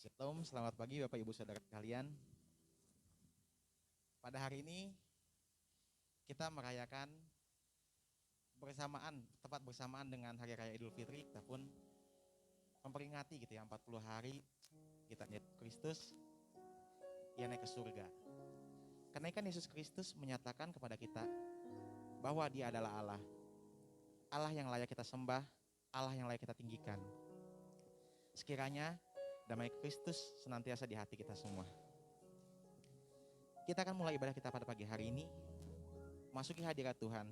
Shalom, selamat pagi Bapak Ibu Saudara sekalian. Pada hari ini kita merayakan tepat bersamaan dengan Hari Raya Idul Fitri. Kita pun memperingati 40 hari kita Yesus Kristus yang naik ke surga. Kenaikan Yesus Kristus menyatakan kepada kita bahwa Dia adalah Allah. Allah yang layak kita sembah, Allah yang layak kita tinggikan. Sekiranya damai Kristus senantiasa di hati kita semua. Kita akan mulai ibadah kita pada pagi hari ini. Masuki hadirat Tuhan.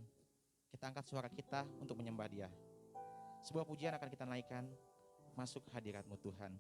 Kita angkat suara kita untuk menyembah Dia. Sebuah pujian akan kita naikkan. Masuk hadirat-Mu Tuhan.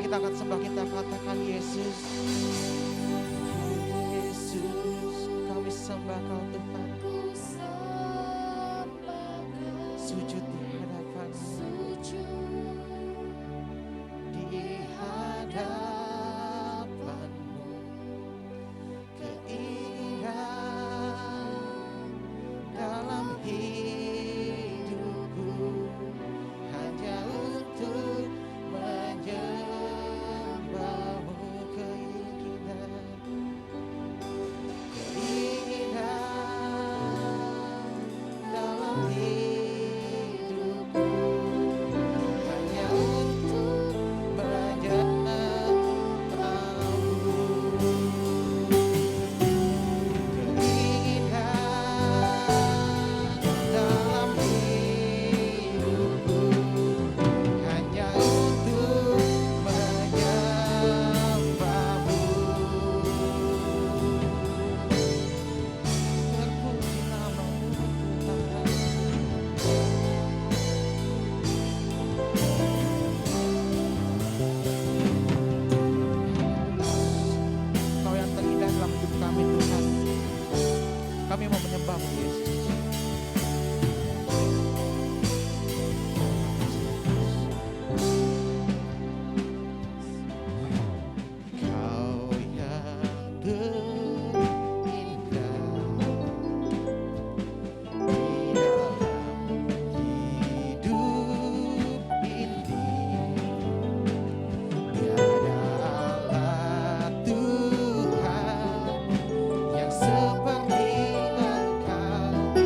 kita akan sembah, kita katakan Yesus. Yesus, kami sembah Kau Tuhan. Sujud di hadapan-Mu. Di hadapan-Mu. Keindahan dalam hidupku hanya untuk menyembah-Mu. Keindahan dalam hidupku hanya untuk menyembah-Mu. Keindahan dalam hidupku hanya untuk menyembah-Mu. Terpuji nama-Mu Tuhan. Kau yang terindah dalam hidup kami Tuhan. Kami mau menyembah-Mu Yesus. Kau yang terindah di dalam hidup ini. Tiada Allah Tuhan yang seperti Engkau.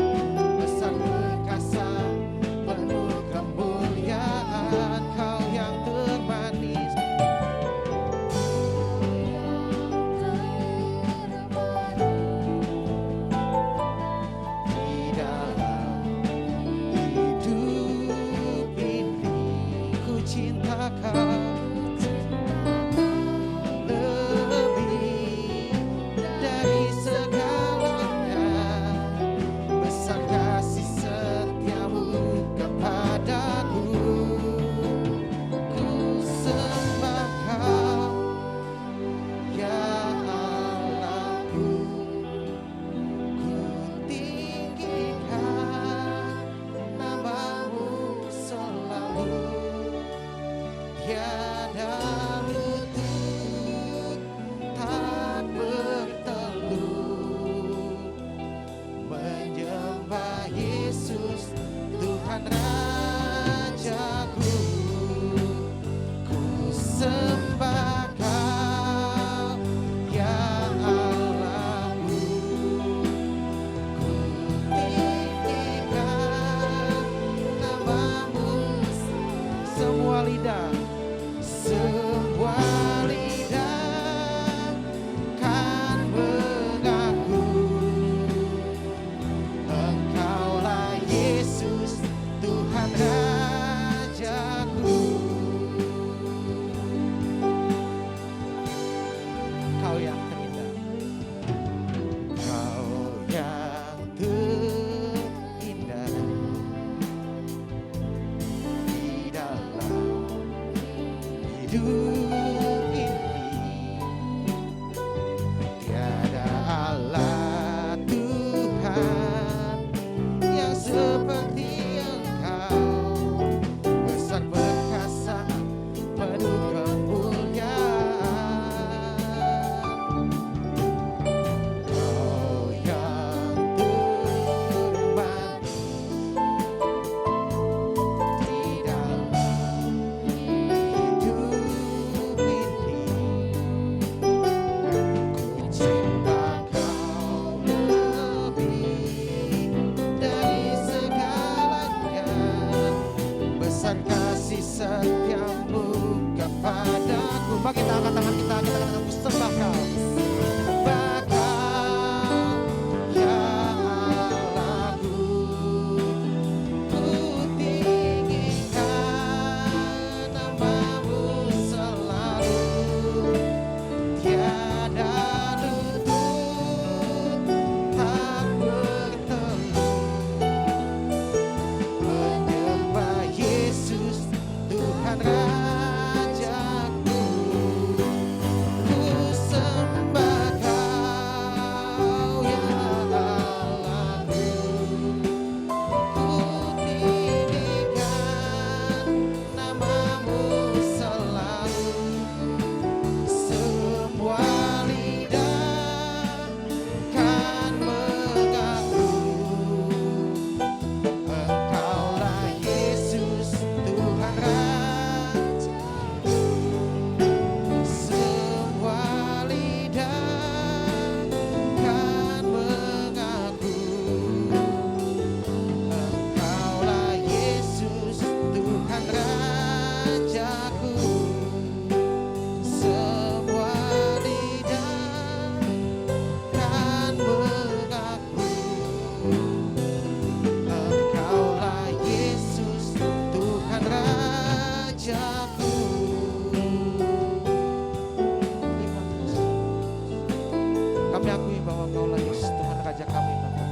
bahwa Engkaulah Yesus Tuhan Raja kami Bapa.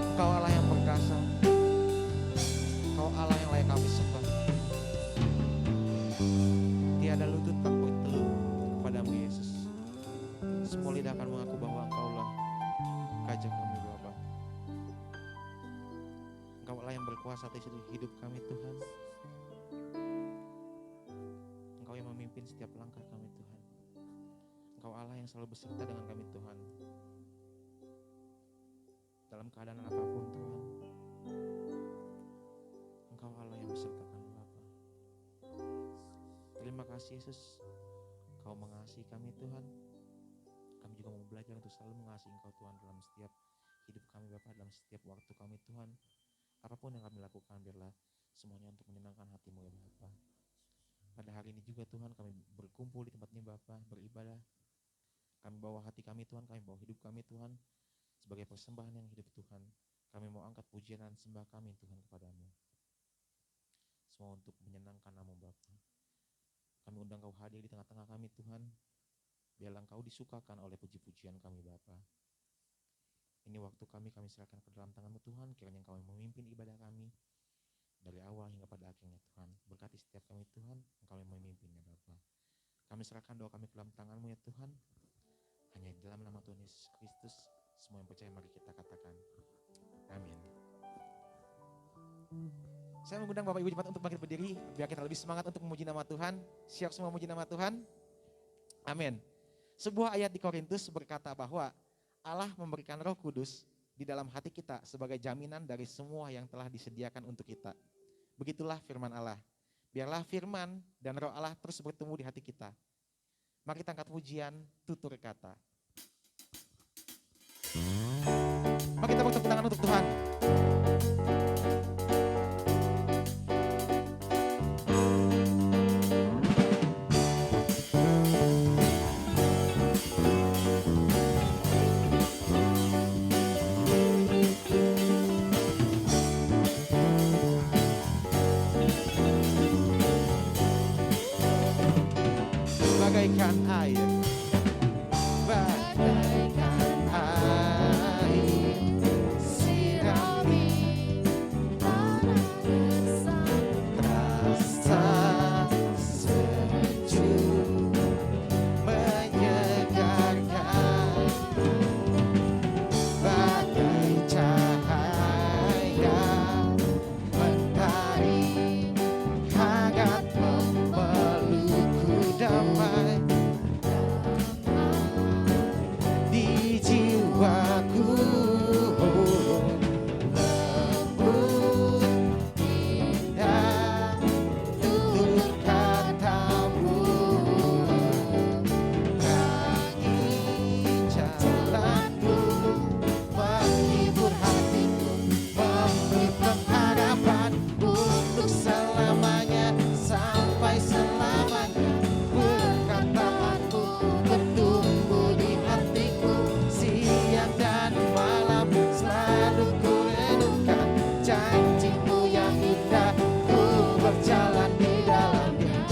Engkau Allah yang perkasa, Engkau Allah yang layak kami sembah. Tiada lutut tak bertelut kepadamu Yesus. Semua lidah akan mengaku bahwa Engkaulah Raja kami Bapa. Engkau Allah yang berkuasa atas hidup kami Tuhan. Engkau yang memimpin setiap langkah kami Tuhan. Engkau Allah yang selalu beserta dengan kami Tuhan. Dalam keadaan apapun Tuhan, Engkau Allah yang beserta kami Bapa. Terima kasih Yesus, Engkau mengasihi kami Tuhan. Kami juga mau belajar untuk selalu mengasihi Engkau Tuhan dalam setiap hidup kami Bapa, dalam setiap waktu kami Tuhan. Apapun yang kami lakukan biarlah semuanya untuk menyenangkan hati-Mu ya Bapa. Pada hari ini juga Tuhan kami berkumpul di tempat ini Bapa, beribadah. Kami bawa hati kami Tuhan, kami bawa hidup kami Tuhan sebagai persembahan yang hidup Tuhan. Kami mau angkat pujian dan sembah kami Tuhan kepadamu. Semua untuk menyenangkan nama Bapa. Kami undang Kau hadir di tengah-tengah kami Tuhan. Biarlah Engkau disukakan oleh puji-pujian kami Bapa. Ini waktu kami serahkan ke dalam tangan-Mu Tuhan. Kiranya Engkau memimpin ibadah kami dari awal hingga pada akhirnya Tuhan. Berkati setiap kami Tuhan, Engkau yang memimpinnya Bapa. Kami serahkan doa kami ke dalam tangan-Mu ya Tuhan. Hanya di dalam nama Tuhan Yesus Kristus, semua yang percaya mari kita katakan amin. Saya mengundang Bapak Ibu jemaat untuk bangkit berdiri biar kita lebih semangat untuk memuji nama Tuhan. Siap semua memuji nama Tuhan? Amin. Sebuah ayat di Korintus berkata bahwa Allah memberikan Roh Kudus di dalam hati kita sebagai jaminan dari semua yang telah disediakan untuk kita. Begitulah firman Allah. Biarlah firman dan Roh Allah terus bertemu di hati kita. Mari kita angkat pujian tutur kata. Mari kita bertepuk tangan untuk Tuhan. Bagaikan air, bagaikan air, sirami tanah gersang, terasa sejuk, menyegarkan, bagai cahaya mentari, hangat memelukku damai. Di jiwaku lembut indah tutur katamu, terangi jalanku, menghibur hatiku, memberi pengharapan untuk selamanya sampai selamanya. Perkataanmu bertumbuh di hatiku, siang dan malam selalu ku renungkan janji-Mu yang indah, ku berjalan di dalamnya.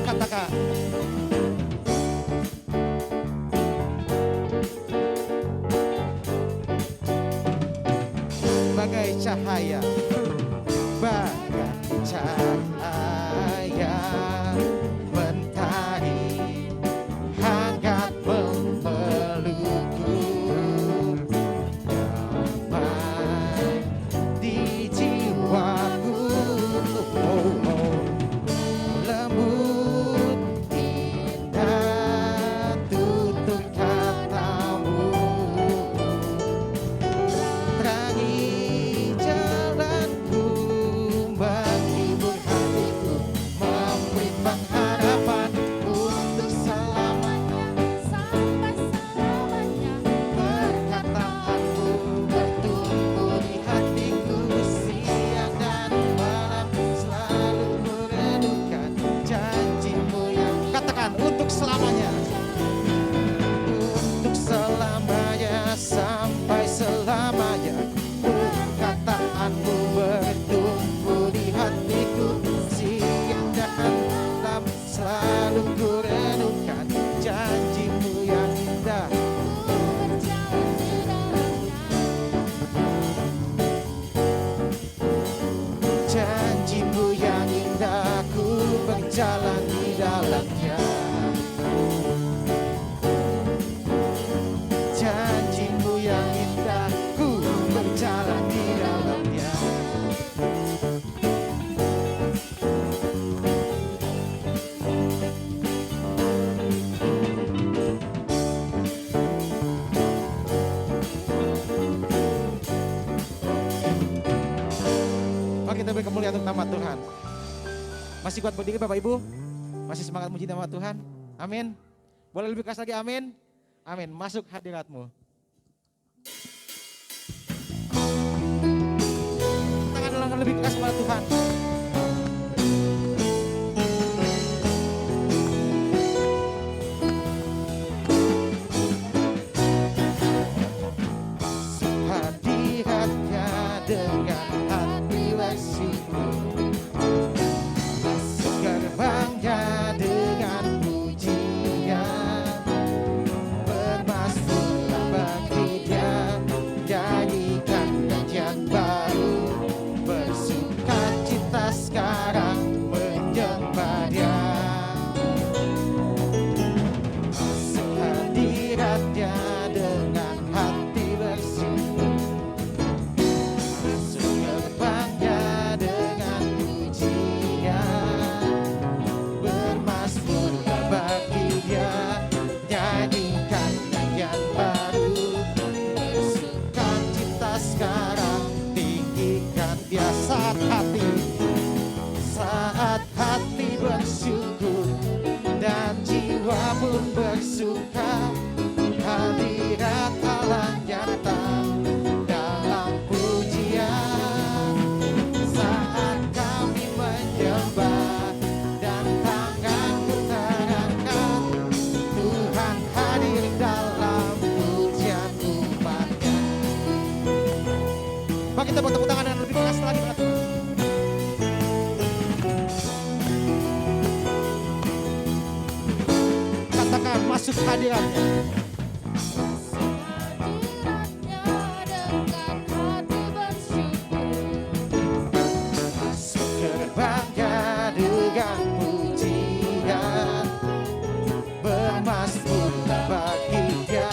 Katakan. Bagai cahaya, bagai cahaya mentari, hangat memelukku damai di jiwaku. Lembut indah tutur katamu, terangi jalan selalu ku renungkan janji-Mu yang indah. Janji-Mu yang indah, ku berjalan di dalamnya. Janji-Mu yang indah, ku berjalan di dalamnya. Mari kita beri kemuliaan untuk nama Tuhan. Masih kuat berdiri Bapak Ibu? Masih semangat muji nama Tuhan? Amin. Boleh lebih keras lagi, amin. Amin, masuk hadirat-Mu. Tangan ulangan lebih keras kepada Tuhan. Hadiratnya dengan hati bersyukur, masuk gerbangnya dengan pujian, bermasmurlah bagi Dia, nyanyikan nyanyian baru, bersukacita sekarang menyembah Dia. Masuk hadiratnya dengan hati bersyukur, masuk gerbangnya dengan pujian, bermasmurlah bagi Dia, nyanyikan nyanyian baru, bersukacita sekarang, tinggikan Dia. Saat hati bersyukur dan jiwa pun bersuka, hadirat Allah nyata dalam pujian. Saat kami menyembah dan tanganku terangkat, Tuhan hadir dalam pujian umat-Nya. Mari kita bertepuk tangan dan lebih keras lagi. Katakan masuk hadiratnya. Masuk gerbangnya dengan pujian, bermasmurlah bagi Dia,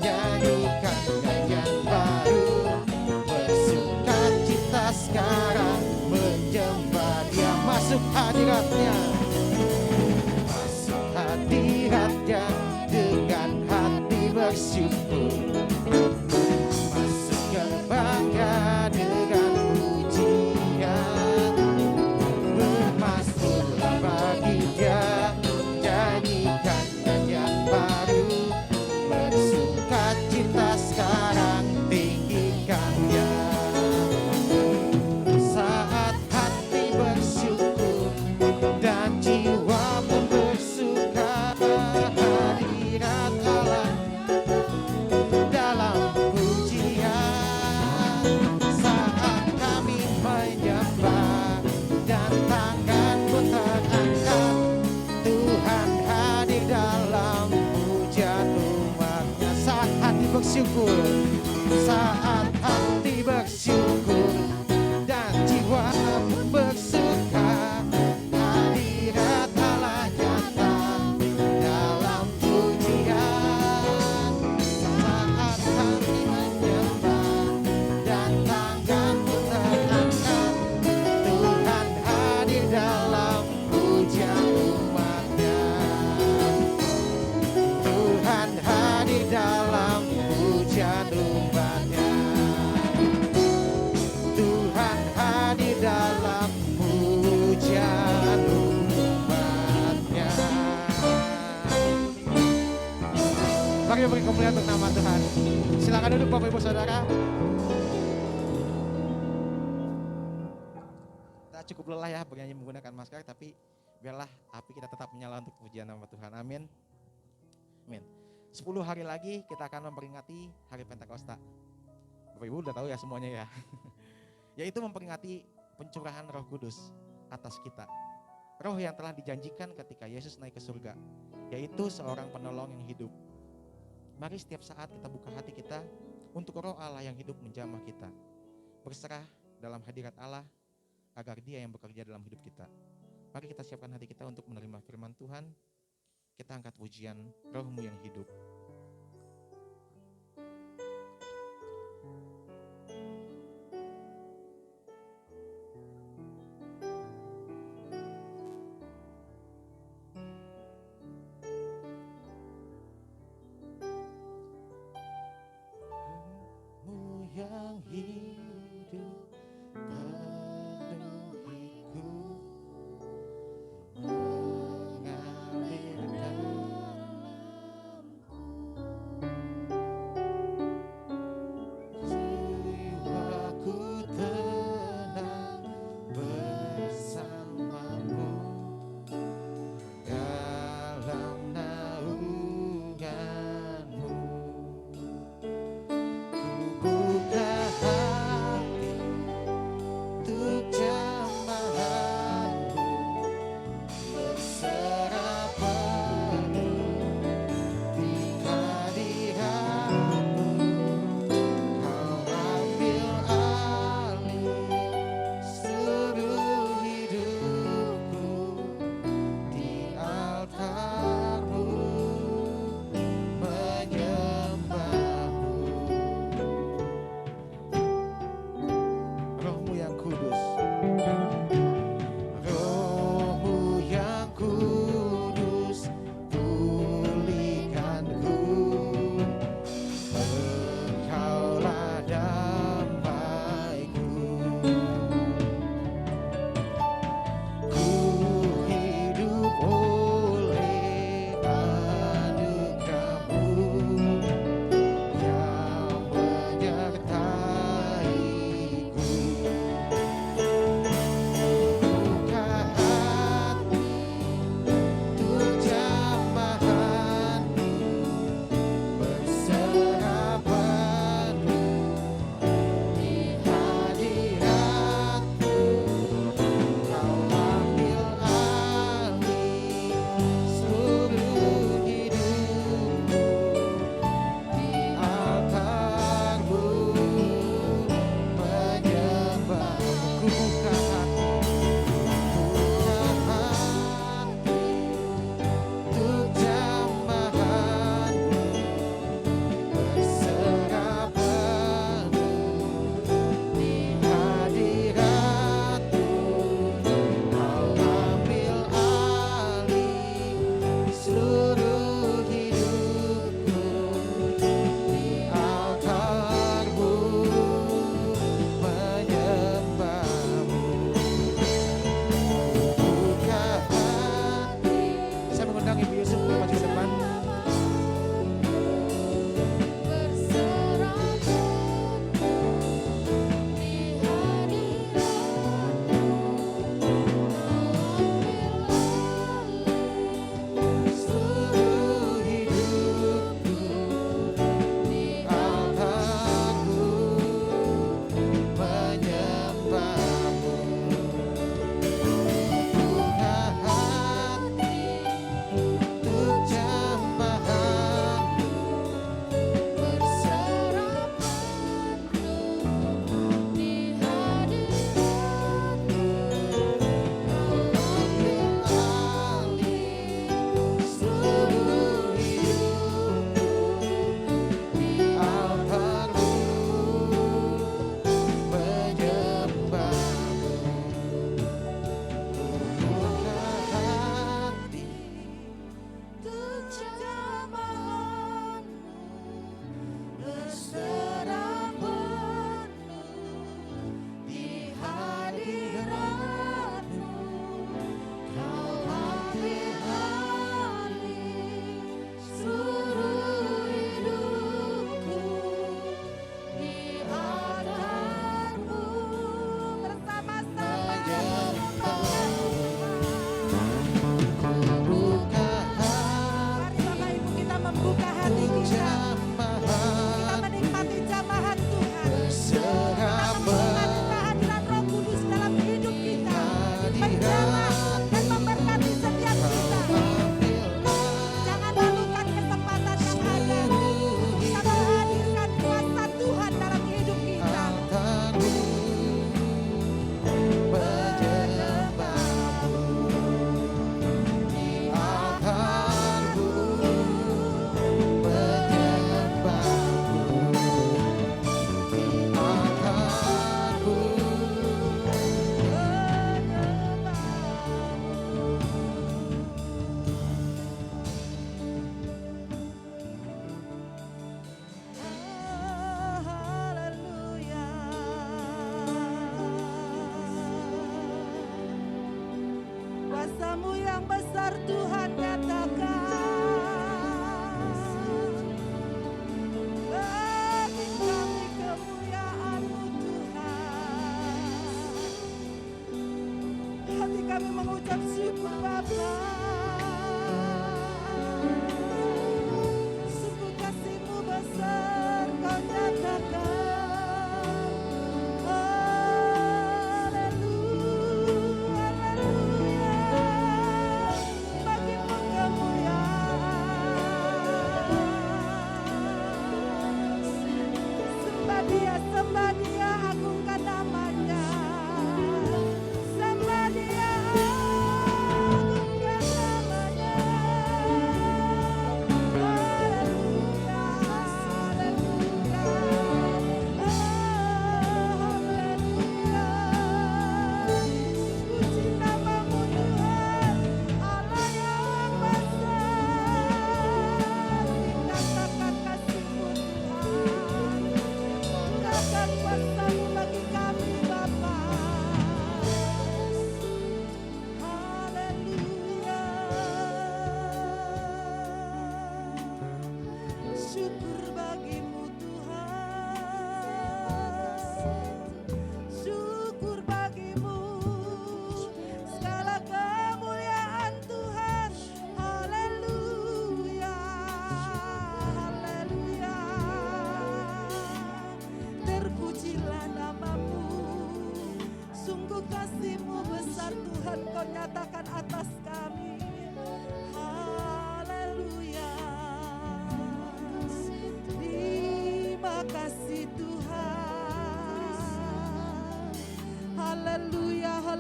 nyanyikan nyanyian baru, bersukacita sekarang menyembah Dia. Masuk hadiratnya. Masuk hadiratnya dengan hati bersyukur, masuk gerbangnya dengan pujian, bermasmurlah bagi Dia, nyanyikan nyanyian baru, bersukacita sekarang, tinggikan Dia. Saat hati bersyukur dan jiwa pun bersuka, hadirat Allah dalam pujian. Saat kami menyembah dan tangan pun terangkat, Tuhan hadir dalam pujian umat-Nya. Saat hati bersyukur, saat hati bersyukur dan jiwa pun bersuka, hadirat Allah nyata dalam pujian. Saat kami menyembah dan tangan pun terangkat, Tuhan hadir dalam pujian umat-Nya. Tuhan hadir dalam pujian umat-Nya. Tuhan hadir dalam pujian umat-Nya. Mari beri kemuliaan untuk nama Tuhan. Silakan duduk Bapak Ibu Saudara. Kita cukup lelah ya bernyanyi menggunakan masker, tapi biarlah api kita tetap menyala untuk pujian nama Tuhan. Amin. Amin. 10 hari lagi kita akan memperingati hari Pentakosta. Bapak Ibu udah tahu ya semuanya ya. Yaitu memperingati pencurahan Roh Kudus atas kita. roh yang telah dijanjikan ketika Yesus naik ke surga, yaitu seorang penolong yang hidup. Mari setiap saat kita buka hati kita untuk roh Allah yang hidup menjamah kita. Berserah dalam hadirat Allah agar Dia yang bekerja dalam hidup kita. Mari kita siapkan hati kita untuk menerima firman Tuhan. Kita angkat pujian Roh-Mu yang hidup. Yang hidup penuhiku, mengalir dalamku, jiwaku tenang bersamamu dalam naunganmu. Buka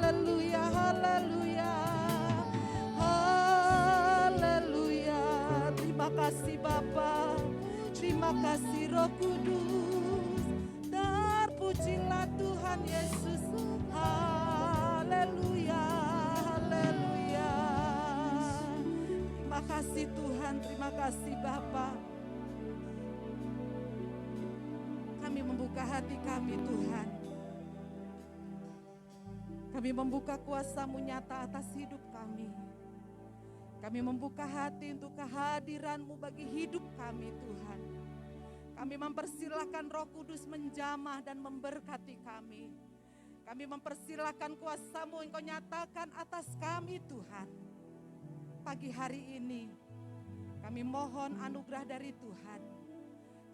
haleluya, haleluya, haleluya. Terima kasih Bapa, terima kasih Roh Kudus. Terpujilah Tuhan Yesus, haleluya, haleluya. Terima kasih Tuhan, terima kasih Bapa. Kami membuka hati kami Tuhan. Kami membuka kuasa-Mu nyata atas hidup kami. Kami membuka hati untuk kehadiran-Mu bagi hidup kami Tuhan. Kami mempersilahkan Roh Kudus menjamah dan memberkati kami. Kami mempersilahkan kuasa-Mu Engkau nyatakan atas kami Tuhan. Pagi hari ini kami mohon anugerah dari Tuhan.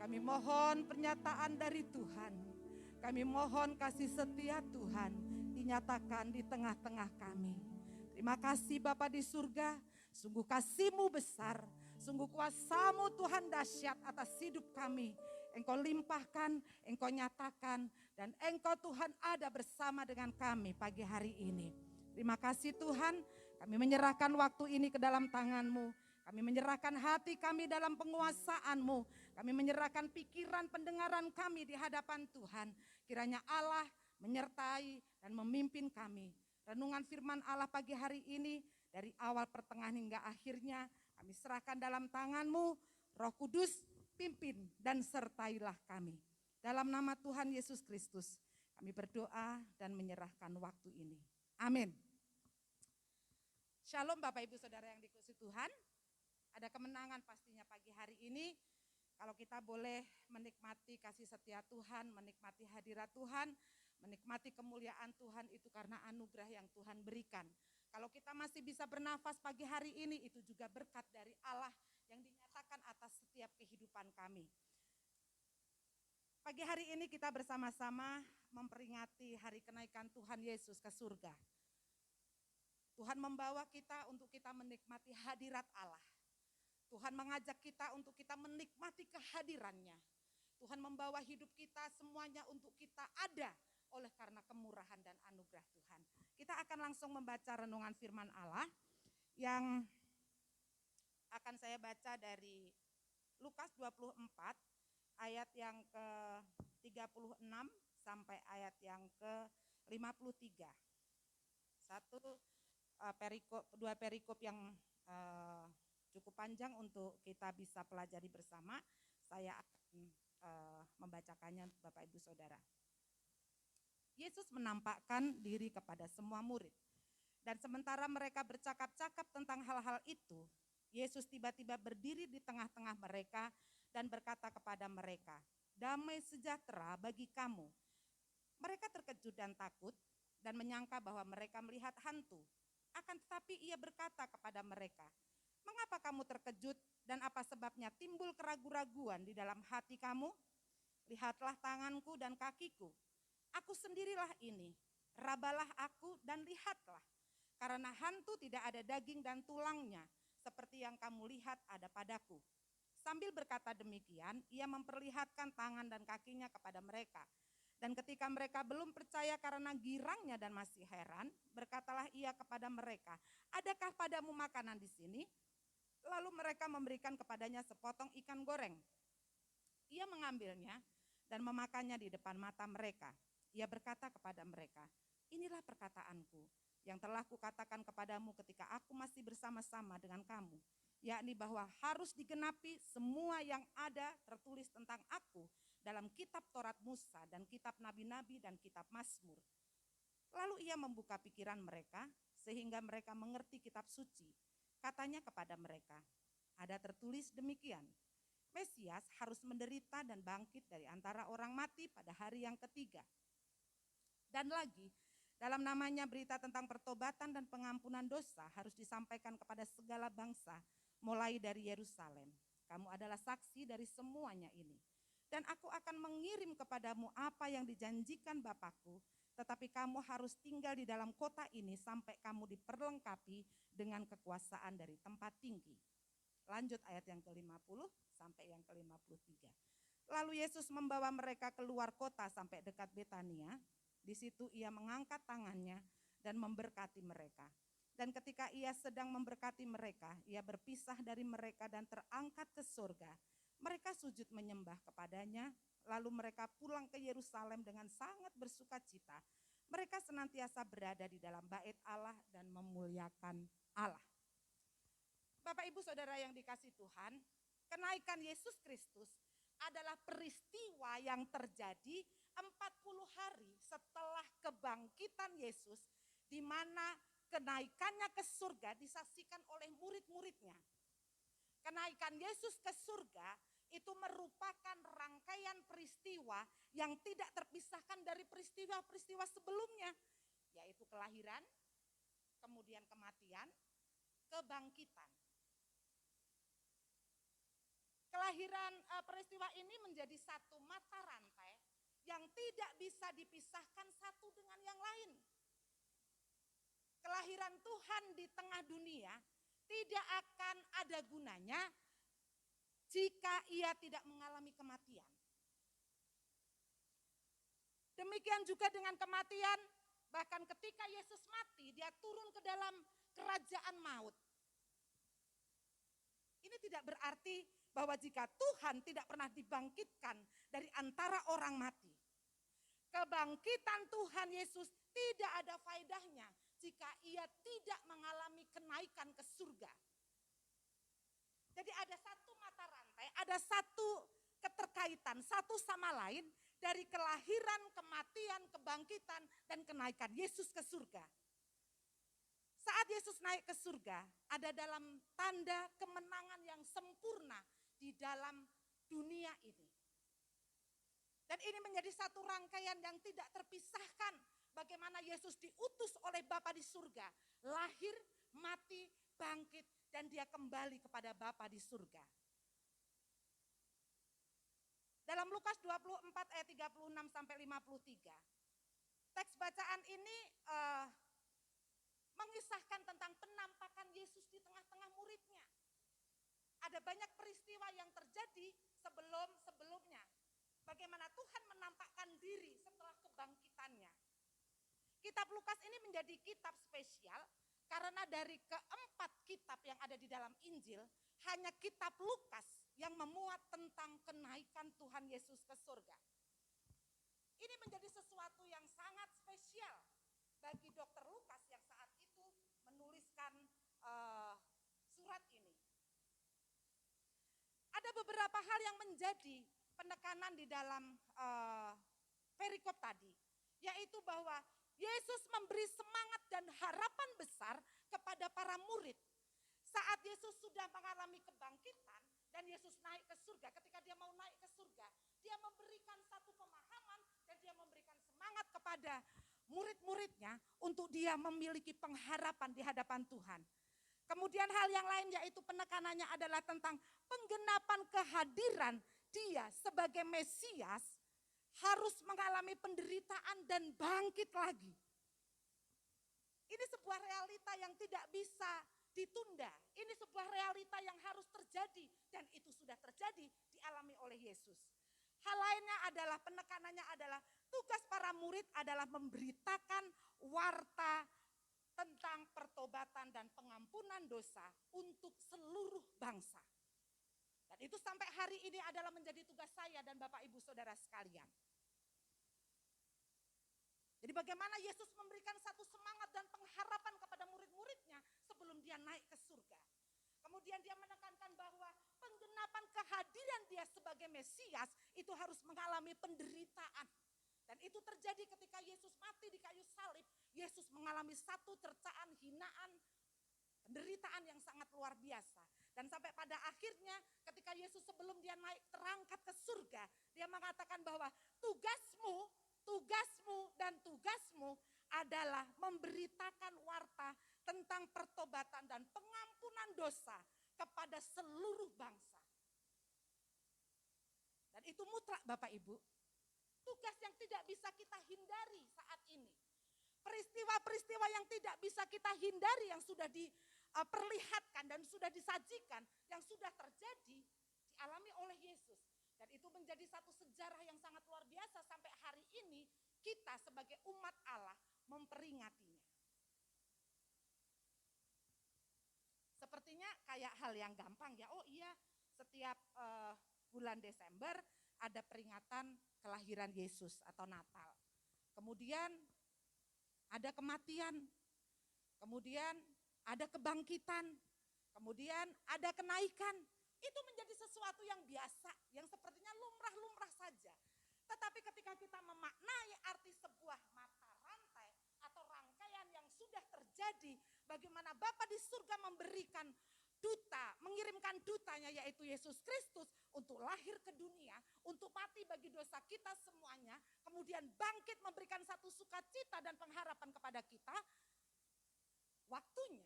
Kami mohon pernyataan dari Tuhan. Kami mohon kasih setia Tuhan dinyatakan di tengah-tengah kami. Terima kasih Bapa di surga, sungguh kasih-Mu besar, sungguh kuasa-Mu Tuhan dahsyat atas hidup kami. Engkau limpahkan, Engkau nyatakan, dan Engkau Tuhan ada bersama dengan kami pagi hari ini. Terima kasih Tuhan, kami menyerahkan waktu ini ke dalam tangan-Mu. Kami menyerahkan hati kami dalam penguasaan-Mu. Kami menyerahkan pikiran pendengaran kami di hadapan Tuhan. Kiranya Allah menyertai dan memimpin kami. Renungan firman Allah pagi hari ini dari awal pertengahan hingga akhirnya kami serahkan dalam tangan-Mu. Roh Kudus pimpin dan sertailah kami. Dalam nama Tuhan Yesus Kristus kami berdoa dan menyerahkan waktu ini. Amin. Shalom Bapak Ibu Saudara yang dikasihi Tuhan. Ada kemenangan pastinya pagi hari ini kalau kita boleh menikmati kasih setia Tuhan, menikmati hadirat Tuhan, menikmati kemuliaan Tuhan itu karena anugerah yang Tuhan berikan. Kalau kita masih bisa bernafas pagi hari ini itu juga berkat dari Allah yang dinyatakan atas setiap kehidupan kami. Pagi hari ini kita bersama-sama memperingati hari kenaikan Tuhan Yesus ke surga. Tuhan membawa kita untuk kita menikmati hadirat Allah. Tuhan mengajak kita untuk kita menikmati kehadirannya. Tuhan membawa hidup kita semuanya untuk kita ada oleh karena kemurahan dan anugerah Tuhan. Kita akan langsung membaca renungan firman Allah yang akan saya baca dari Lukas 24 ayat yang ke-36 sampai ayat yang ke-53. Dua perikop yang cukup panjang untuk kita bisa pelajari bersama. Saya akan membacakannya Bapak Ibu Saudara. Yesus menampakkan diri kepada semua murid. Dan sementara mereka bercakap-cakap tentang hal-hal itu, Yesus tiba-tiba berdiri di tengah-tengah mereka dan berkata kepada mereka, "Damai sejahtera bagi kamu." Mereka terkejut dan takut dan menyangka bahwa mereka melihat hantu. Akan tetapi ia berkata kepada mereka, "Mengapa kamu terkejut dan apa sebabnya timbul keraguan-raguan di dalam hati kamu? Lihatlah tanganku dan kakiku. Aku sendirilah ini. Rabalah aku dan lihatlah. Karena hantu tidak ada daging dan tulangnya, seperti yang kamu lihat ada padaku." Sambil berkata demikian, ia memperlihatkan tangan dan kakinya kepada mereka. Dan ketika mereka belum percaya karena girangnya dan masih heran, berkatalah ia kepada mereka, "Adakah padamu makanan di sini?" Lalu mereka memberikan kepadanya sepotong ikan goreng. Ia mengambilnya dan memakannya di depan mata mereka. Ia berkata kepada mereka, "Inilah perkataanku yang telah kukatakan kepadamu ketika aku masih bersama-sama dengan kamu, yakni bahwa harus digenapi semua yang ada tertulis tentang aku dalam kitab Taurat Musa dan kitab Nabi-Nabi dan kitab Mazmur." Lalu ia membuka pikiran mereka sehingga mereka mengerti kitab suci. Katanya kepada mereka, "Ada tertulis demikian, Mesias harus menderita dan bangkit dari antara orang mati pada hari yang ketiga. Dan lagi, dalam namanya berita tentang pertobatan dan pengampunan dosa harus disampaikan kepada segala bangsa, mulai dari Yerusalem. Kamu adalah saksi dari semuanya ini. Dan aku akan mengirim kepadamu apa yang dijanjikan Bapakku, tetapi kamu harus tinggal di dalam kota ini sampai kamu diperlengkapi dengan kekuasaan dari tempat tinggi." Lanjut ayat yang ke-50 sampai yang ke-53. Lalu Yesus membawa mereka keluar kota sampai dekat Betania. Di situ ia mengangkat tangannya dan memberkati mereka. Dan ketika ia sedang memberkati mereka, ia berpisah dari mereka dan terangkat ke surga. Mereka sujud menyembah kepadanya, lalu mereka pulang ke Yerusalem dengan sangat bersukacita. Mereka senantiasa berada di dalam bait Allah dan memuliakan Allah. Bapak Ibu Saudara yang dikasihi Tuhan, kenaikan Yesus Kristus adalah peristiwa yang terjadi 40 hari setelah kebangkitan Yesus, di mana kenaikannya ke surga disaksikan oleh murid-muridnya. Kenaikan Yesus ke surga itu merupakan rangkaian peristiwa yang tidak terpisahkan dari peristiwa-peristiwa sebelumnya, yaitu kelahiran, kemudian kematian, kebangkitan. Peristiwa ini menjadi satu mata rantai yang tidak bisa dipisahkan satu dengan yang lain. Kelahiran Tuhan di tengah dunia tidak akan ada gunanya jika ia tidak mengalami kematian. Demikian juga dengan kematian, bahkan ketika Yesus mati, dia turun ke dalam kerajaan maut. Ini tidak berarti bahwa jika Tuhan tidak pernah dibangkitkan dari antara orang mati, kebangkitan Tuhan Yesus tidak ada faedahnya jika ia tidak mengalami kenaikan ke surga. Jadi ada satu mata rantai, ada satu keterkaitan satu sama lain dari kelahiran, kematian, kebangkitan, dan kenaikan Yesus ke surga. Saat Yesus naik ke surga, ada dalam tanda kemenangan yang sempurna di dalam dunia ini. Dan ini menjadi satu rangkaian yang tidak terpisahkan. Bagaimana Yesus diutus oleh Bapa di surga, lahir, mati, bangkit, dan dia kembali kepada Bapa di surga. Dalam Lukas 24 ayat 36 sampai 53, teks bacaan ini mengisahkan tentang penampakan Yesus di tengah-tengah muridnya. Ada banyak peristiwa yang terjadi sebelumnya. Bagaimana Tuhan menampakkan diri setelah kebangkitannya. Kitab Lukas ini menjadi kitab spesial karena dari keempat kitab yang ada di dalam Injil, hanya kitab Lukas yang memuat tentang kenaikan Tuhan Yesus ke surga. Ini menjadi sesuatu yang sangat spesial bagi Dr. Lukas yang saat itu menuliskan surat ini. Ada beberapa hal yang menjadi penekanan di dalam perikop tadi, yaitu bahwa Yesus memberi semangat dan harapan besar kepada para murid. Saat Yesus sudah mengalami kebangkitan dan Yesus naik ke surga, ketika dia mau naik ke surga, dia memberikan satu pemahaman dan dia memberikan semangat kepada murid-muridnya untuk dia memiliki pengharapan di hadapan Tuhan. Kemudian hal yang lain yaitu penekanannya adalah tentang penggenapan kehadiran dia sebagai Mesias harus mengalami penderitaan dan bangkit lagi. Ini sebuah realita yang tidak bisa ditunda. Ini sebuah realita yang harus terjadi dan itu sudah terjadi dialami oleh Yesus. Hal lainnya adalah penekanannya adalah tugas para murid adalah memberitakan warta tentang pertobatan dan pengampunan dosa untuk seluruh bangsa. Dan itu sampai hari ini adalah menjadi tugas saya dan Bapak Ibu Saudara sekalian. Jadi bagaimana Yesus memberikan satu semangat dan pengharapan kepada murid-muridnya sebelum dia naik ke surga. Kemudian dia menekankan bahwa penggenapan kehadiran dia sebagai Mesias itu harus mengalami penderitaan. Dan itu terjadi ketika Yesus mati di kayu salib. Yesus mengalami satu cercaan, hinaan, penderitaan yang sangat luar biasa. Dan sampai pada akhirnya ketika Yesus sebelum dia naik terangkat ke surga, dia mengatakan bahwa tugasmu adalah memberitakan warta tentang pertobatan dan pengampunan dosa kepada seluruh bangsa. Dan itu mutlak Bapak Ibu. Tugas yang tidak bisa kita hindari saat ini. Peristiwa-peristiwa yang tidak bisa kita hindari yang sudah diperlihatkan dan sudah disajikan, yang sudah terjadi, dialami oleh Yesus. Dan itu menjadi satu sejarah yang sangat luar biasa sampai hari ini kita sebagai umat Allah memperingatinya. kayak hal yang gampang ya. Oh iya, setiap bulan Desember ada peringatan kelahiran Yesus atau Natal. Kemudian ada kematian, kemudian ada kebangkitan, kemudian ada kenaikan. Itu menjadi sesuatu yang biasa, yang sepertinya lumrah-lumrah saja. Tetapi ketika kita memaknai arti sebuah mata rantai atau rangkaian yang sudah terjadi, bagaimana Bapa di surga memberikan duta, mengirimkan dutanya yaitu Yesus Kristus untuk lahir ke dunia, untuk mati bagi dosa kita semuanya, kemudian bangkit memberikan satu sukacita dan pengharapan kepada kita. Waktunya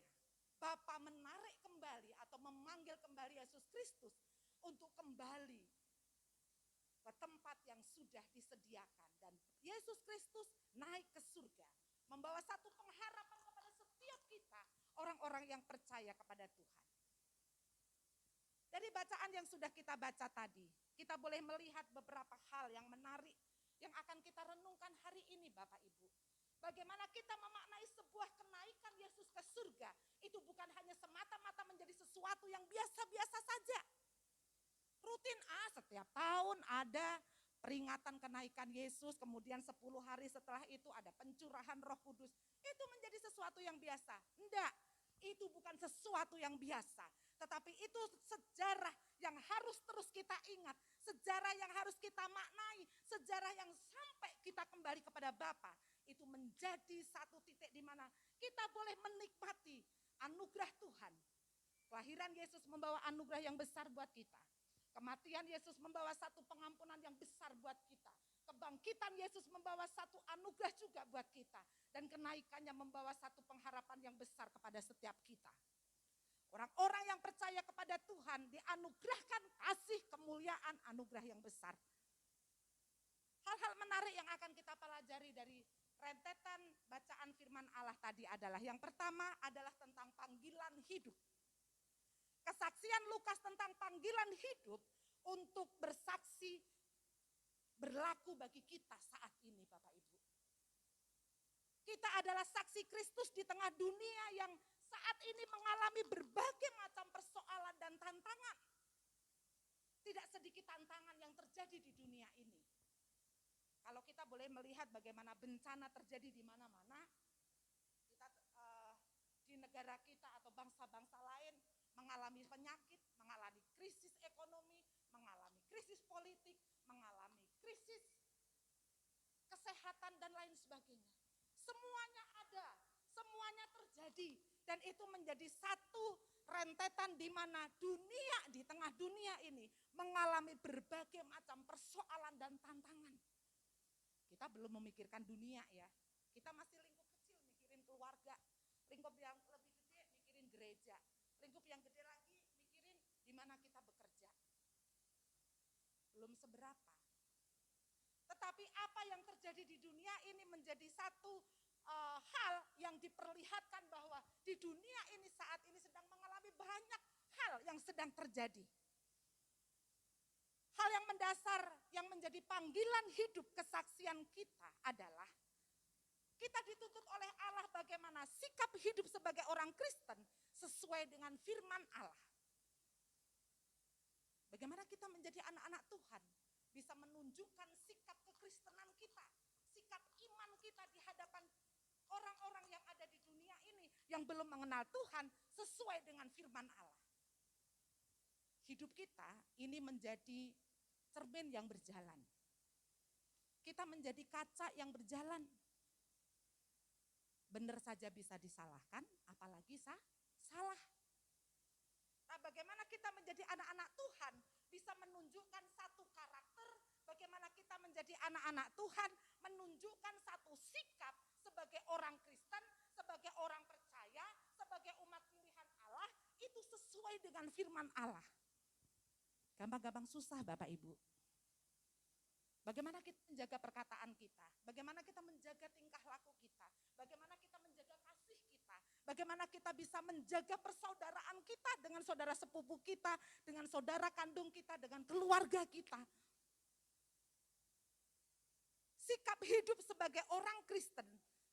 Bapa menarik kembali atau memanggil kembali Yesus Kristus untuk kembali ke tempat yang sudah disediakan. Dan Yesus Kristus naik ke surga, membawa satu pengharapan kepada setiap kita, orang-orang yang percaya kepada Tuhan. Dari bacaan yang sudah kita baca tadi, kita boleh melihat beberapa hal yang menarik yang akan kita renungkan hari ini Bapak Ibu. Bagaimana kita memaknai sebuah kenaikan Yesus ke surga, itu bukan hanya semata-mata menjadi sesuatu yang biasa-biasa saja. Rutin setiap tahun ada peringatan kenaikan Yesus, kemudian 10 hari setelah itu ada pencurahan Roh Kudus. Itu menjadi sesuatu yang biasa. Enggak, itu bukan sesuatu yang biasa. Tetapi itu sejarah yang harus terus kita ingat. Sejarah yang harus kita maknai. Sejarah yang sampai kita kembali kepada Bapa. Itu menjadi satu titik di mana kita boleh menikmati anugerah Tuhan. Kelahiran Yesus membawa anugerah yang besar buat kita. Kematian Yesus membawa satu pengampunan yang besar buat kita. Kebangkitan Yesus membawa satu anugerah juga buat kita. Dan kenaikannya membawa satu pengharapan yang besar kepada setiap kita. Orang-orang yang percaya kepada Tuhan dianugerahkan kasih, kemuliaan, anugerah yang besar. Hal-hal menarik yang akan kita pelajari dari rentetan bacaan firman Allah tadi adalah yang pertama adalah tentang panggilan hidup. Kesaksian Lukas tentang panggilan hidup untuk bersaksi berlaku bagi kita saat ini Bapak Ibu. Kita adalah saksi Kristus di tengah dunia yang saat ini mengalami berbagai macam persoalan dan tantangan. Tidak sedikit tantangan yang terjadi di dunia ini. Kalau kita boleh melihat bagaimana bencana terjadi di mana-mana, kita di negara kita atau bangsa-bangsa lain mengalami penyakit, mengalami krisis ekonomi, mengalami krisis politik, mengalami krisis kesehatan dan lain sebagainya. Semuanya ada, semuanya terjadi dan itu menjadi satu rentetan di mana dunia, di tengah dunia ini mengalami berbagai macam persoalan dan tantangan. Kita belum memikirkan dunia ya, kita masih lingkup kecil mikirin keluarga, lingkup yang lebih gede mikirin gereja, lingkup yang gede lagi mikirin di mana kita bekerja. Belum seberapa. Tetapi apa yang terjadi di dunia ini menjadi satu hal yang diperlihatkan bahwa di dunia ini saat ini sedang mengalami banyak hal yang sedang terjadi. Hal yang mendasar yang menjadi panggilan hidup kesaksian kita adalah kita dituntut oleh Allah bagaimana sikap hidup sebagai orang Kristen sesuai dengan firman Allah. Bagaimana kita menjadi anak-anak Tuhan, bisa menunjukkan sikap kekristenan kita, sikap iman kita di hadapan orang-orang yang ada di dunia ini yang belum mengenal Tuhan sesuai dengan firman Allah. Hidup kita ini menjadi cermin yang berjalan. Kita menjadi kaca yang berjalan. Benar saja bisa disalahkan, apalagi salah. Nah, bagaimana kita menjadi anak-anak Tuhan, bisa menunjukkan satu karakter, bagaimana kita menjadi anak-anak Tuhan, menunjukkan satu sikap sebagai orang Kristen, sebagai orang percaya, sebagai umat pilihan Allah, itu sesuai dengan firman Allah. Gampang-gampang susah Bapak Ibu. Bagaimana kita menjaga perkataan kita, bagaimana kita menjaga tingkah laku kita, bagaimana kita menjaga kasih kita, bagaimana kita bisa menjaga persaudaraan kita dengan saudara sepupu kita, dengan saudara kandung kita, dengan keluarga kita. Sikap hidup sebagai orang Kristen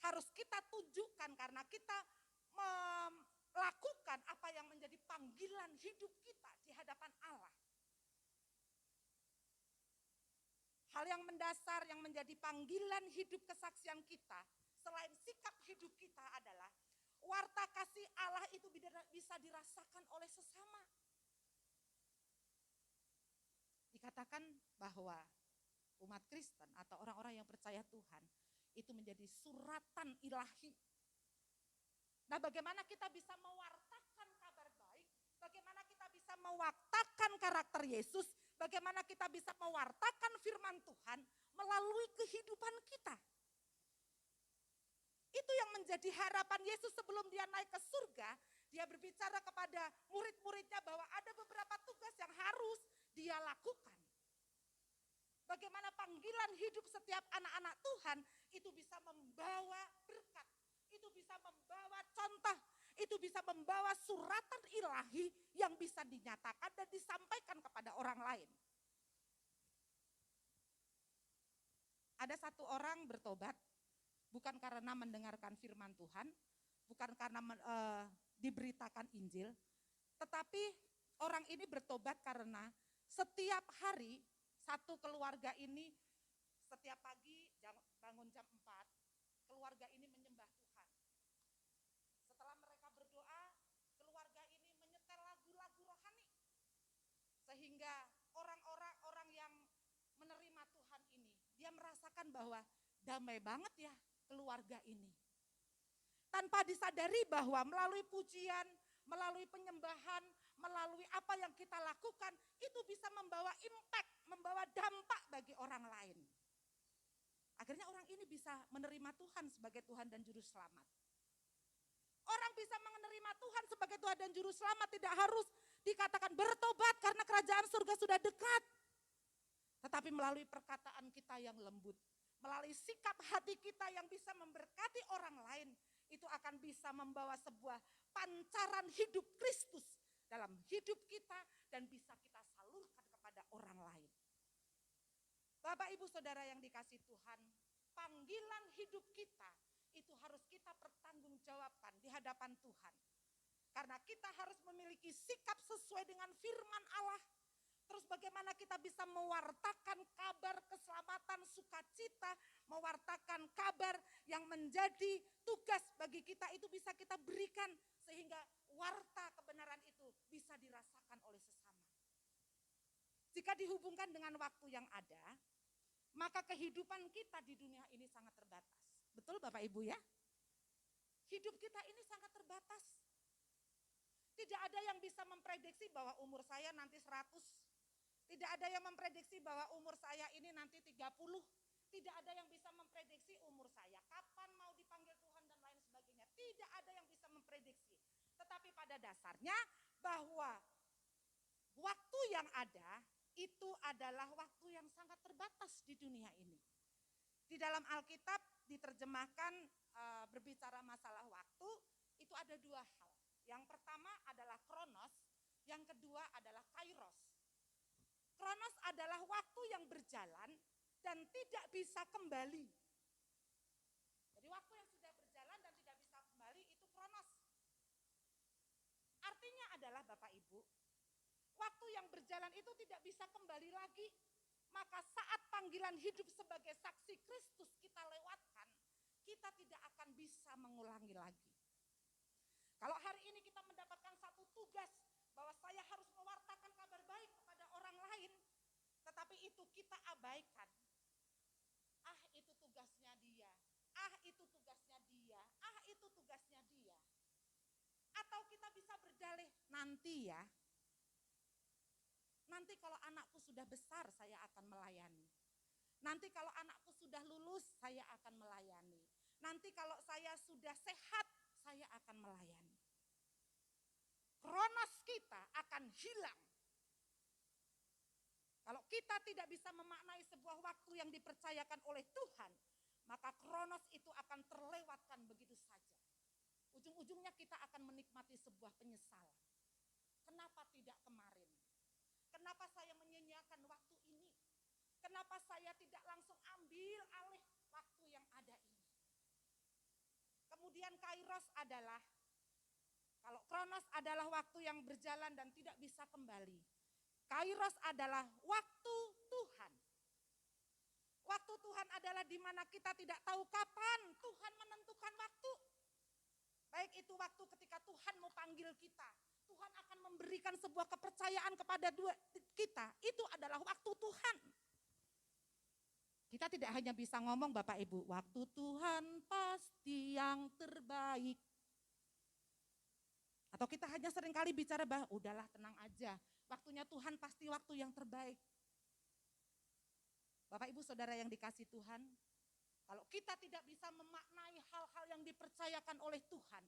harus kita tunjukkan karena kita melakukan apa yang menjadi panggilan hidup kita di hadapan Allah. Hal yang mendasar yang menjadi panggilan hidup kesaksian kita, selain sikap hidup kita adalah warta kasih Allah itu bisa dirasakan oleh sesama. Dikatakan bahwa umat Kristen atau orang-orang yang percaya Tuhan itu menjadi suratan ilahi. Nah, bagaimana kita bisa mewartakan kabar baik? Bagaimana kita bisa mewartakan karakter Yesus? Bagaimana kita bisa mewartakan firman Tuhan melalui kehidupan kita? Itu yang menjadi harapan Yesus sebelum dia naik ke surga. Dia berbicara kepada murid-muridnya bahwa ada beberapa tugas yang harus dia lakukan. Bagaimana panggilan hidup setiap anak-anak Tuhan itu bisa membawa berkat, itu bisa membawa contoh, itu bisa membawa suratan ilahi yang bisa dinyatakan dan disampaikan kepada orang lain. Ada satu orang bertobat bukan karena mendengarkan firman Tuhan, bukan karena diberitakan Injil, tetapi orang ini bertobat karena setiap hari satu keluarga ini setiap pagi bangun jam 4, keluarga ini menyembah Tuhan. Setelah mereka berdoa, keluarga ini menyetel lagu-lagu rohani. Sehingga orang yang menerima Tuhan ini, dia merasakan bahwa damai banget ya keluarga ini. Tanpa disadari bahwa melalui pujian, melalui penyembahan, melalui apa yang kita lakukan, itu bisa membawa impact, membawa dampak bagi orang lain. Akhirnya orang ini bisa menerima Tuhan sebagai Tuhan dan Juru Selamat. Orang bisa menerima Tuhan sebagai Tuhan dan Juru Selamat tidak harus dikatakan bertobat karena kerajaan surga sudah dekat. Tetapi melalui perkataan kita yang lembut, melalui sikap hati kita yang bisa memberkati orang lain, itu akan bisa membawa sebuah pancaran hidup Kristus dalam hidup kita dan bisa kita salurkan kepada orang lain. Bapak Ibu Saudara yang dikasihi Tuhan, panggilan hidup kita itu harus kita pertanggungjawabkan di hadapan Tuhan. Karena kita harus memiliki sikap sesuai dengan firman Allah. Terus bagaimana kita bisa mewartakan kabar keselamatan, sukacita, mewartakan kabar yang menjadi tugas bagi kita itu bisa kita berikan sehingga warta kebenaran itu bisa dirasakan oleh sesama. Jika dihubungkan dengan waktu yang ada, maka kehidupan kita di dunia ini sangat terbatas. Betul Bapak Ibu ya? Hidup kita ini sangat terbatas. Tidak ada yang bisa memprediksi bahwa umur saya nanti 100. Tidak ada yang memprediksi bahwa umur saya ini nanti 30. Tidak ada yang bisa memprediksi umur saya kapan mau dipanggil Tuhan dan lain sebagainya. Tidak ada yang bisa memprediksi. Tetapi pada dasarnya bahwa waktu yang ada itu adalah waktu yang sangat terbatas di dunia ini. Di dalam Alkitab diterjemahkan berbicara masalah waktu itu ada dua hal. Yang pertama adalah kronos, yang kedua adalah kairos. Kronos adalah waktu yang berjalan dan tidak bisa kembali. Jadi waktu yang sudah berjalan dan tidak bisa kembali itu kronos. Artinya adalah Bapak Ibu, waktu yang berjalan itu tidak bisa kembali lagi. Maka saat panggilan hidup sebagai saksi Kristus kita lewatkan, kita tidak akan bisa mengulangi lagi. Kalau hari ini kita mendapatkan satu tugas bahwa saya harus mewartakan kabar baik kepada orang lain, tetapi itu kita abaikan. Itu tugasnya dia. Itu tugasnya dia. Itu tugasnya dia. Atau kita bisa berdalih, nanti ya. Nanti kalau anakku sudah besar saya akan melayani. Nanti kalau anakku sudah lulus saya akan melayani. Nanti kalau saya sudah sehat saya akan melayani. Kronos kita akan hilang. Kalau kita tidak bisa memaknai sebuah waktu yang dipercayakan oleh Tuhan, maka kronos itu akan terlewatkan begitu saja. Ujung-ujungnya kita akan menikmati sebuah penyesalan. Kenapa tidak kemarin? Kenapa saya menyia-nyiakan waktu ini? Kenapa saya tidak langsung ambil alih waktu yang ada ini? Kemudian kairos adalah Kalau kronos adalah waktu yang berjalan dan tidak bisa kembali. Kairos adalah waktu Tuhan. Waktu Tuhan adalah di mana kita tidak tahu kapan Tuhan menentukan waktu. Baik itu waktu ketika Tuhan mau panggil kita. Tuhan akan memberikan sebuah kepercayaan kepada kita. Itu adalah waktu Tuhan. Kita tidak hanya bisa ngomong Bapak Ibu, waktu Tuhan pasti yang terbaik. Atau kita hanya seringkali bicara bahwa udahlah tenang aja, waktunya Tuhan pasti waktu yang terbaik. Bapak Ibu Saudara yang dikasih Tuhan, kalau kita tidak bisa memaknai hal-hal yang dipercayakan oleh Tuhan,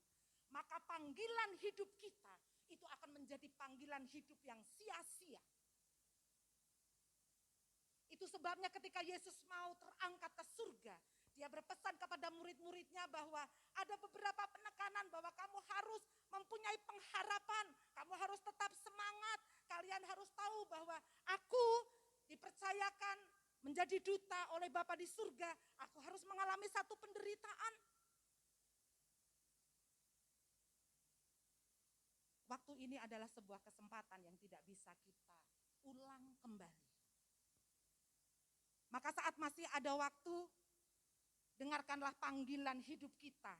maka panggilan hidup kita itu akan menjadi panggilan hidup yang sia-sia. Itu sebabnya ketika Yesus mau terangkat ke surga, dia berpesan kepada murid-muridnya bahwa ada beberapa penekanan bahwa kamu harus mempunyai pengharapan, kamu harus tetap semangat, kalian harus tahu bahwa aku dipercayakan menjadi duta oleh Bapa di surga, aku harus mengalami satu penderitaan. Waktu ini adalah sebuah kesempatan yang tidak bisa kita ulang kembali. Maka saat masih ada waktu, dengarkanlah panggilan hidup kita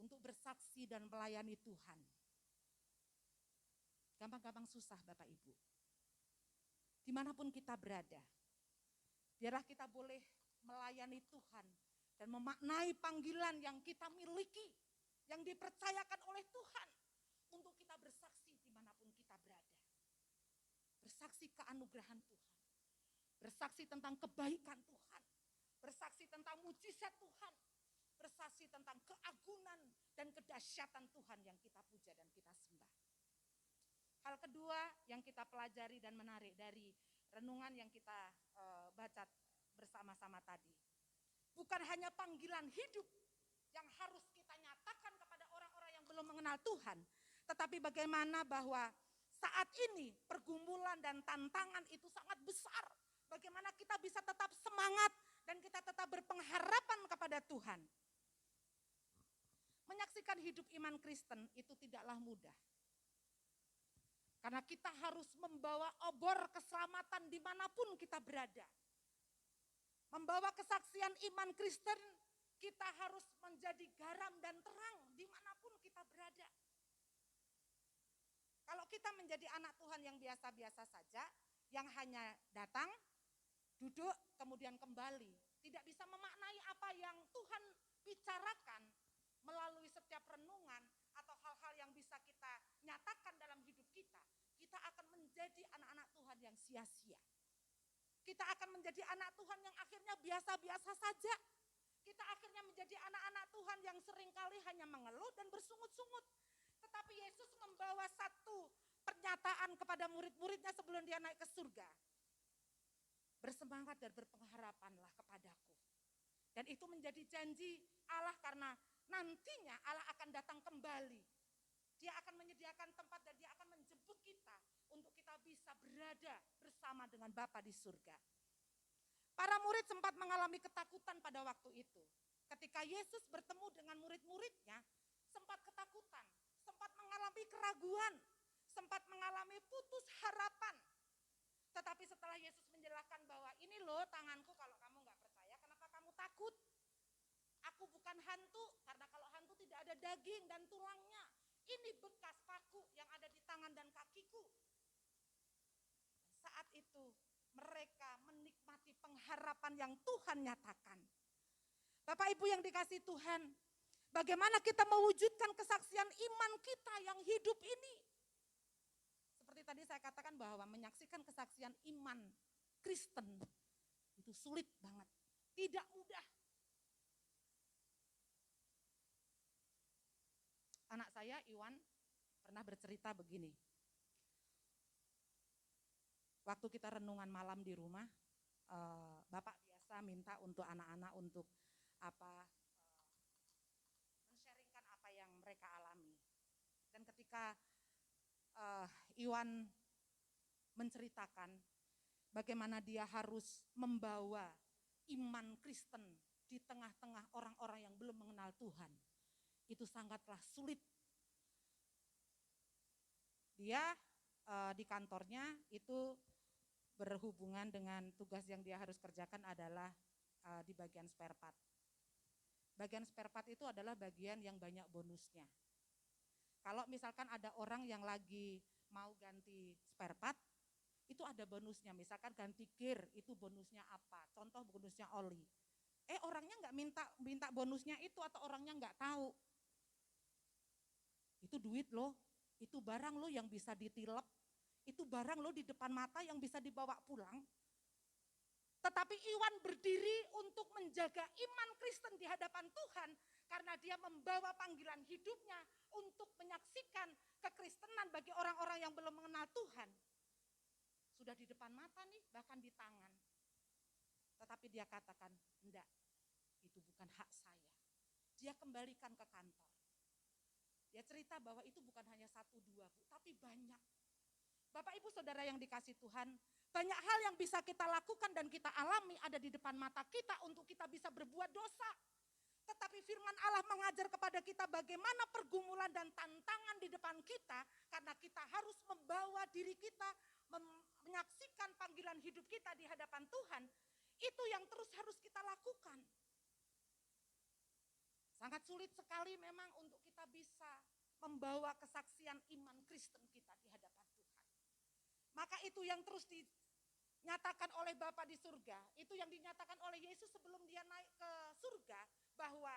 untuk bersaksi dan melayani Tuhan. Gampang-gampang susah Bapak Ibu. Dimanapun kita berada, biarlah kita boleh melayani Tuhan dan memaknai panggilan yang kita miliki, yang dipercayakan oleh Tuhan untuk kita bersaksi dimanapun kita berada. Bersaksi keanugerahan Tuhan, bersaksi tentang kebaikan Tuhan, bersaksi tentang mujizat Tuhan, bersaksi tentang keagungan dan kedahsyatan Tuhan yang kita puja dan kita sembah. Hal kedua yang kita pelajari dan menarik dari renungan yang kita baca bersama-sama tadi. Bukan hanya panggilan hidup yang harus kita nyatakan kepada orang-orang yang belum mengenal Tuhan, tetapi bagaimana bahwa saat ini pergumulan dan tantangan itu sangat besar. Bagaimana kita bisa tetap semangat dan kita tetap berpengharapan kepada Tuhan. Menyaksikan hidup iman Kristen itu tidaklah mudah. Karena kita harus membawa obor keselamatan dimanapun kita berada. Membawa kesaksian iman Kristen, kita harus menjadi garam dan terang dimanapun kita berada. Kalau kita menjadi anak Tuhan yang biasa-biasa saja, yang hanya datang, duduk, kemudian kembali, tidak bisa memaknai apa yang Tuhan bicarakan melalui setiap renungan atau hal-hal yang bisa kita nyatakan dalam hidup kita, kita akan menjadi anak-anak Tuhan yang sia-sia. Kita akan menjadi anak Tuhan yang akhirnya biasa-biasa saja. Kita akhirnya menjadi anak-anak Tuhan yang seringkali hanya mengeluh dan bersungut-sungut. Tetapi Yesus membawa satu pernyataan kepada murid-muridnya sebelum dia naik ke surga. Bersemangat dan berpengharapanlah kepadaku. Dan itu menjadi janji Allah karena nantinya Allah akan datang kembali. Dia akan menyediakan tempat dan dia akan menjemput kita untuk kita bisa berada bersama dengan Bapa di surga. Para murid sempat mengalami ketakutan pada waktu itu. Ketika Yesus bertemu dengan murid-muridnya, sempat ketakutan, sempat mengalami keraguan, sempat mengalami putus harapan. Tetapi setelah Yesus menjelaskan bahwa ini loh tanganku, kalau kamu gak percaya kenapa kamu takut? Aku bukan hantu, karena kalau hantu tidak ada daging dan tulangnya. Ini bekas paku yang ada di tangan dan kakiku. Saat itu mereka menikmati pengharapan yang Tuhan nyatakan. Bapak Ibu yang dikasih Tuhan, bagaimana kita mewujudkan kesaksian iman kita yang hidup ini? Seperti tadi saya katakan bahwa menyaksikan kesaksian iman Kristen itu sulit banget, tidak mudah. Anak saya Iwan pernah bercerita begini. Waktu kita renungan malam di rumah, Bapak biasa minta untuk anak-anak untuk men-sharingkan apa yang mereka alami. Dan ketika Iwan menceritakan bagaimana dia harus membawa iman Kristen di tengah-tengah orang-orang yang belum mengenal Tuhan, itu sangatlah sulit. Dia di kantornya itu berhubungan dengan tugas yang dia harus kerjakan adalah di bagian spare part. Bagian spare part itu adalah bagian yang banyak bonusnya. Kalau misalkan ada orang yang lagi mau ganti spare part, itu ada bonusnya. Misalkan ganti gear, itu bonusnya apa? Contoh bonusnya oli. Orangnya nggak minta bonusnya itu atau orangnya nggak tahu. Itu duit loh, itu barang loh yang bisa ditilep, itu barang loh di depan mata yang bisa dibawa pulang. Tetapi Iwan berdiri untuk menjaga iman Kristen di hadapan Tuhan karena dia membawa panggilan hidupnya untuk menyaksikan kekristenan bagi orang-orang yang belum mengenal Tuhan. Sudah di depan mata nih, bahkan di tangan. Tetapi dia katakan, enggak, itu bukan hak saya. Dia kembalikan ke kantor. Dia cerita bahwa itu bukan hanya 1, 2, Bu, tapi banyak. Bapak Ibu Saudara yang dikasih Tuhan, banyak hal yang bisa kita lakukan dan kita alami ada di depan mata kita untuk kita bisa berbuat dosa. Tetapi firman Allah mengajar kepada kita bagaimana pergumulan dan tantangan di depan kita, karena kita harus membawa diri kita, menyaksikan panggilan hidup kita di hadapan Tuhan. Itu yang terus harus kita lakukan. Sangat sulit sekali memang untuk kita bisa membawa kesaksian iman Kristen kita di hadapan Tuhan. Maka itu yang terus dinyatakan oleh Bapa di surga, itu yang dinyatakan oleh Yesus sebelum dia naik ke surga, bahwa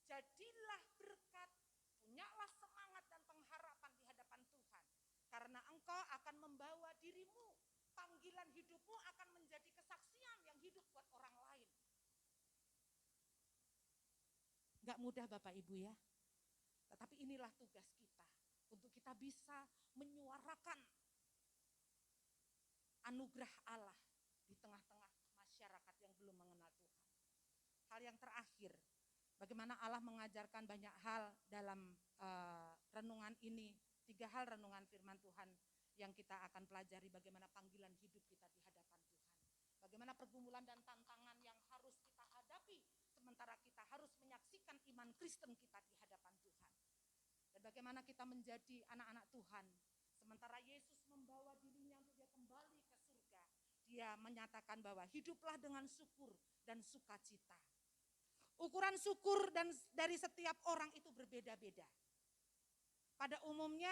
jadilah berkat, punyalah semangat dan pengharapan di hadapan Tuhan. Karena engkau akan membawa dirimu, panggilan hidupmu akan menjadi kesaksian yang hidup buat orang lain. Gak mudah Bapak Ibu ya, tetapi inilah tugas kita, untuk kita bisa menyuarakan anugerah Allah di tengah-tengah masyarakat yang belum mengenal Tuhan. Hal yang terakhir, bagaimana Allah mengajarkan banyak hal dalam renungan ini. 3 hal renungan firman Tuhan yang kita akan pelajari, bagaimana panggilan hidup kita di hadapan Tuhan. Bagaimana pergumulan dan tantangan yang harus kita hadapi, sementara kita harus menyaksikan iman Kristen kita di hadapan Tuhan. Dan bagaimana kita menjadi anak-anak Tuhan, sementara Yesus membawa dirinya untuk dia kembali ke surga. Dia menyatakan bahwa hiduplah dengan syukur dan sukacita. Ukuran syukur dari setiap orang itu berbeda-beda. Pada umumnya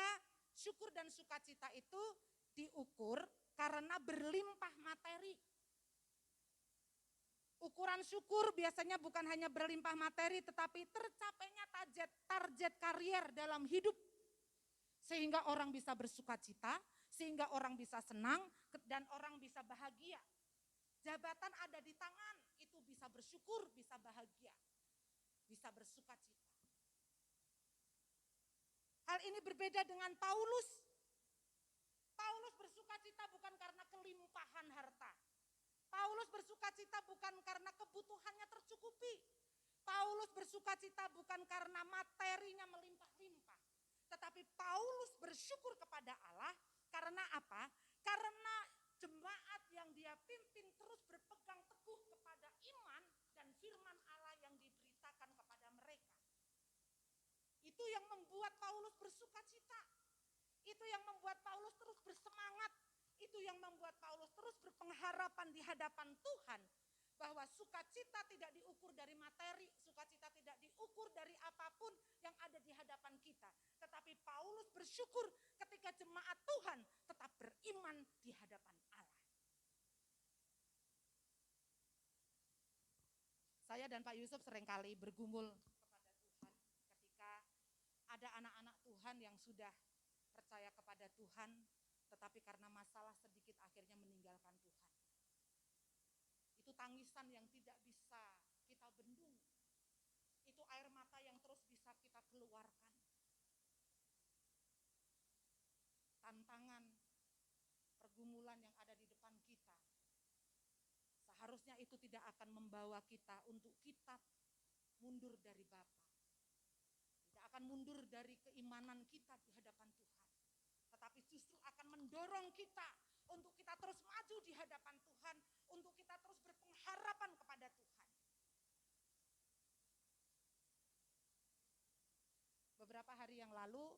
syukur dan sukacita itu diukur karena berlimpah materi. Ukuran syukur biasanya bukan hanya berlimpah materi, tetapi tercapainya target karier dalam hidup. Sehingga orang bisa bersukacita, sehingga orang bisa senang, dan orang bisa bahagia. Jabatan ada di tangan, itu bisa bersyukur, bisa bahagia, bisa bersukacita. Hal ini berbeda dengan Paulus. Paulus bersukacita bukan karena kelimpahan harta. Paulus bersukacita bukan karena kebutuhannya tercukupi. Paulus bersukacita bukan karena materinya melimpah-limpah. Tetapi Paulus bersyukur kepada Allah karena apa? Karena jemaat yang dia pimpin terus berpegang teguh kepada iman dan firman Allah yang diberitakan kepada mereka. Itu yang membuat Paulus bersukacita. Itu yang membuat Paulus terus bersemangat. Itu yang membuat Paulus terus berpengharapan di hadapan Tuhan. Bahwa sukacita tidak diukur dari materi, sukacita tidak diukur dari apapun yang ada di hadapan kita. Tetapi Paulus bersyukur ketika jemaat Tuhan tetap beriman di hadapan Allah. Saya dan Pak Yusuf seringkali bergumul kepada Tuhan ketika ada anak-anak Tuhan yang sudah percaya kepada Tuhan, tetapi karena masalah sedikit akhirnya meninggalkan Tuhan. Itu tangisan yang tidak bisa kita bendung. Itu air mata yang terus bisa kita keluarkan. Tantangan, pergumulan yang ada di depan kita, seharusnya itu tidak akan membawa kita untuk kita mundur dari Bapa. Tidak akan mundur dari keimanan kita di hadapan Tuhan. Tetapi justru akan mendorong kita untuk kita terus maju di hadapan Tuhan, untuk kita terus berpengharapan kepada Tuhan. Beberapa hari yang lalu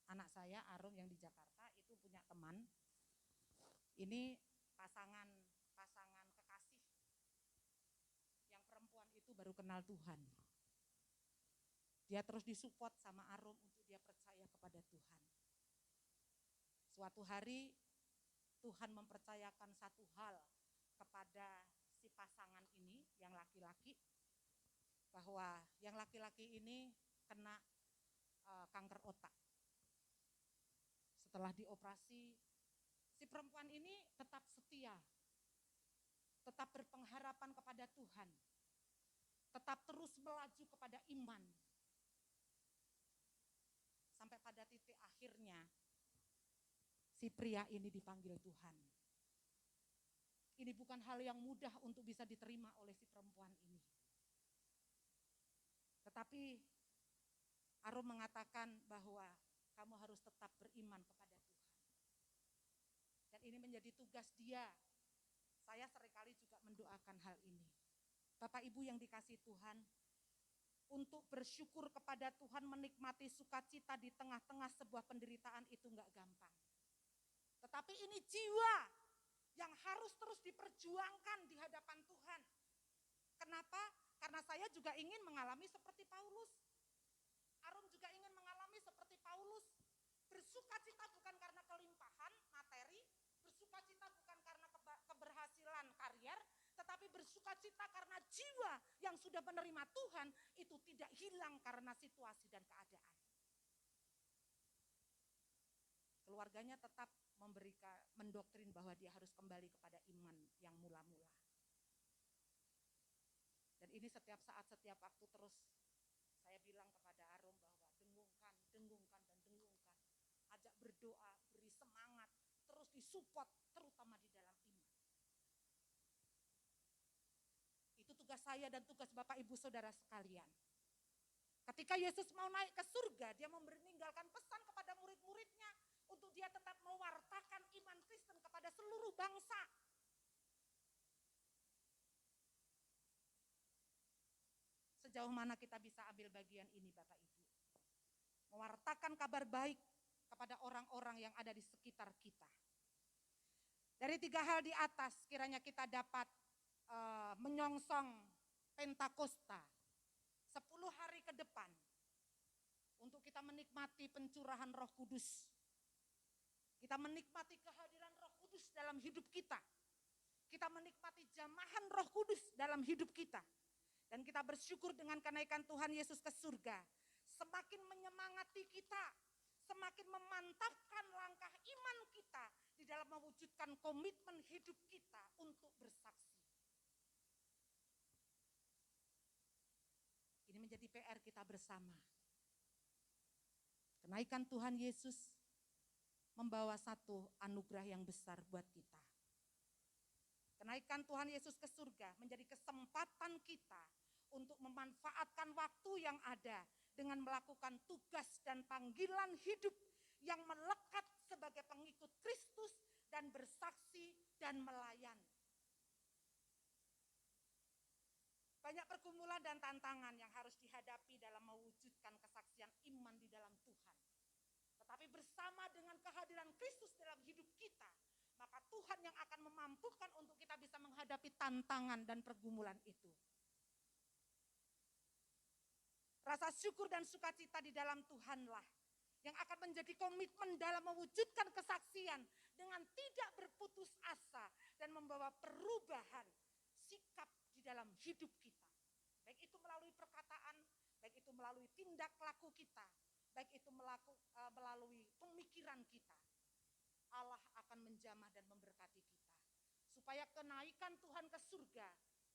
anak saya Arum yang di Jakarta itu punya teman. Ini pasangan kekasih yang perempuan itu baru kenal Tuhan. Dia terus disupport sama Arum untuk dia percaya kepada Tuhan. Suatu hari Tuhan mempercayakan satu hal kepada si pasangan ini yang laki-laki, bahwa yang laki-laki ini kena kanker otak. Setelah dioperasi, si perempuan ini tetap setia, tetap berpengharapan kepada Tuhan, tetap terus melaju kepada iman. Sampai pada titik akhirnya, si pria ini dipanggil Tuhan. Ini bukan hal yang mudah untuk bisa diterima oleh si perempuan ini. Tetapi Arum mengatakan bahwa kamu harus tetap beriman kepada Tuhan. Dan ini menjadi tugas dia. Saya seringkali juga mendoakan hal ini. Bapak Ibu yang dikasihi Tuhan, untuk bersyukur kepada Tuhan, menikmati sukacita di tengah-tengah sebuah penderitaan itu enggak gampang. Tetapi ini jiwa yang harus terus diperjuangkan di hadapan Tuhan. Kenapa? Karena saya juga ingin mengalami seperti Paulus. Arum juga ingin mengalami seperti Paulus. Bersukacita bukan karena kelimpahan materi, bersukacita bukan karena keberhasilan karier, tetapi bersukacita karena jiwa yang sudah menerima Tuhan itu tidak hilang karena situasi dan keadaan. Keluarganya tetap mendoktrin bahwa dia harus kembali kepada iman yang mula-mula. Dan ini setiap saat, setiap waktu terus saya bilang kepada Arum bahwa dengungkan. Ajak berdoa, beri semangat, terus disupport, terutama di dalam iman. Itu tugas saya dan tugas Bapak Ibu Saudara sekalian. Ketika Yesus mau naik ke surga, dia meninggalkan pesan kepada murid-muridnya untuk dia tetap mewartakan iman Kristen kepada seluruh bangsa. Sejauh mana kita bisa ambil bagian ini, Bapak Ibu? Mewartakan kabar baik kepada orang-orang yang ada di sekitar kita. Dari 3 hal di atas, kiranya kita dapat menyongsong Pentakosta 10 hari ke depan untuk kita menikmati pencurahan Roh Kudus. Kita menikmati kehadiran Roh Kudus dalam hidup kita. Kita menikmati jamahan Roh Kudus dalam hidup kita. Dan kita bersyukur dengan kenaikan Tuhan Yesus ke surga. Semakin menyemangati kita, semakin memantapkan langkah iman kita di dalam mewujudkan komitmen hidup kita untuk bersaksi. Ini menjadi PR kita bersama. Kenaikan Tuhan Yesus membawa satu anugerah yang besar buat kita. Kenaikan Tuhan Yesus ke surga menjadi kesempatan kita untuk memanfaatkan waktu yang ada dengan melakukan tugas dan panggilan hidup yang melekat sebagai pengikut Kristus dan bersaksi dan melayani. Banyak pergumulan dan tantangan yang harus dihadapi dalam mewujudkan kesaksian iman di dalam Tuhan. Tetapi bersama dengan kehadiran Kristus dalam hidup kita, maka Tuhan yang akan memampukan untuk kita bisa menghadapi tantangan dan pergumulan itu. Rasa syukur dan sukacita di dalam Tuhanlah yang akan menjadi komitmen dalam mewujudkan kesaksian dengan tidak berputus asa dan membawa perubahan sikap di dalam hidup kita. Baik itu melalui perkataan, baik itu melalui tindak laku kita, baik itu melalui pemikiran kita. Allah akan menjamah dan memberkati kita. Supaya kenaikan Tuhan ke surga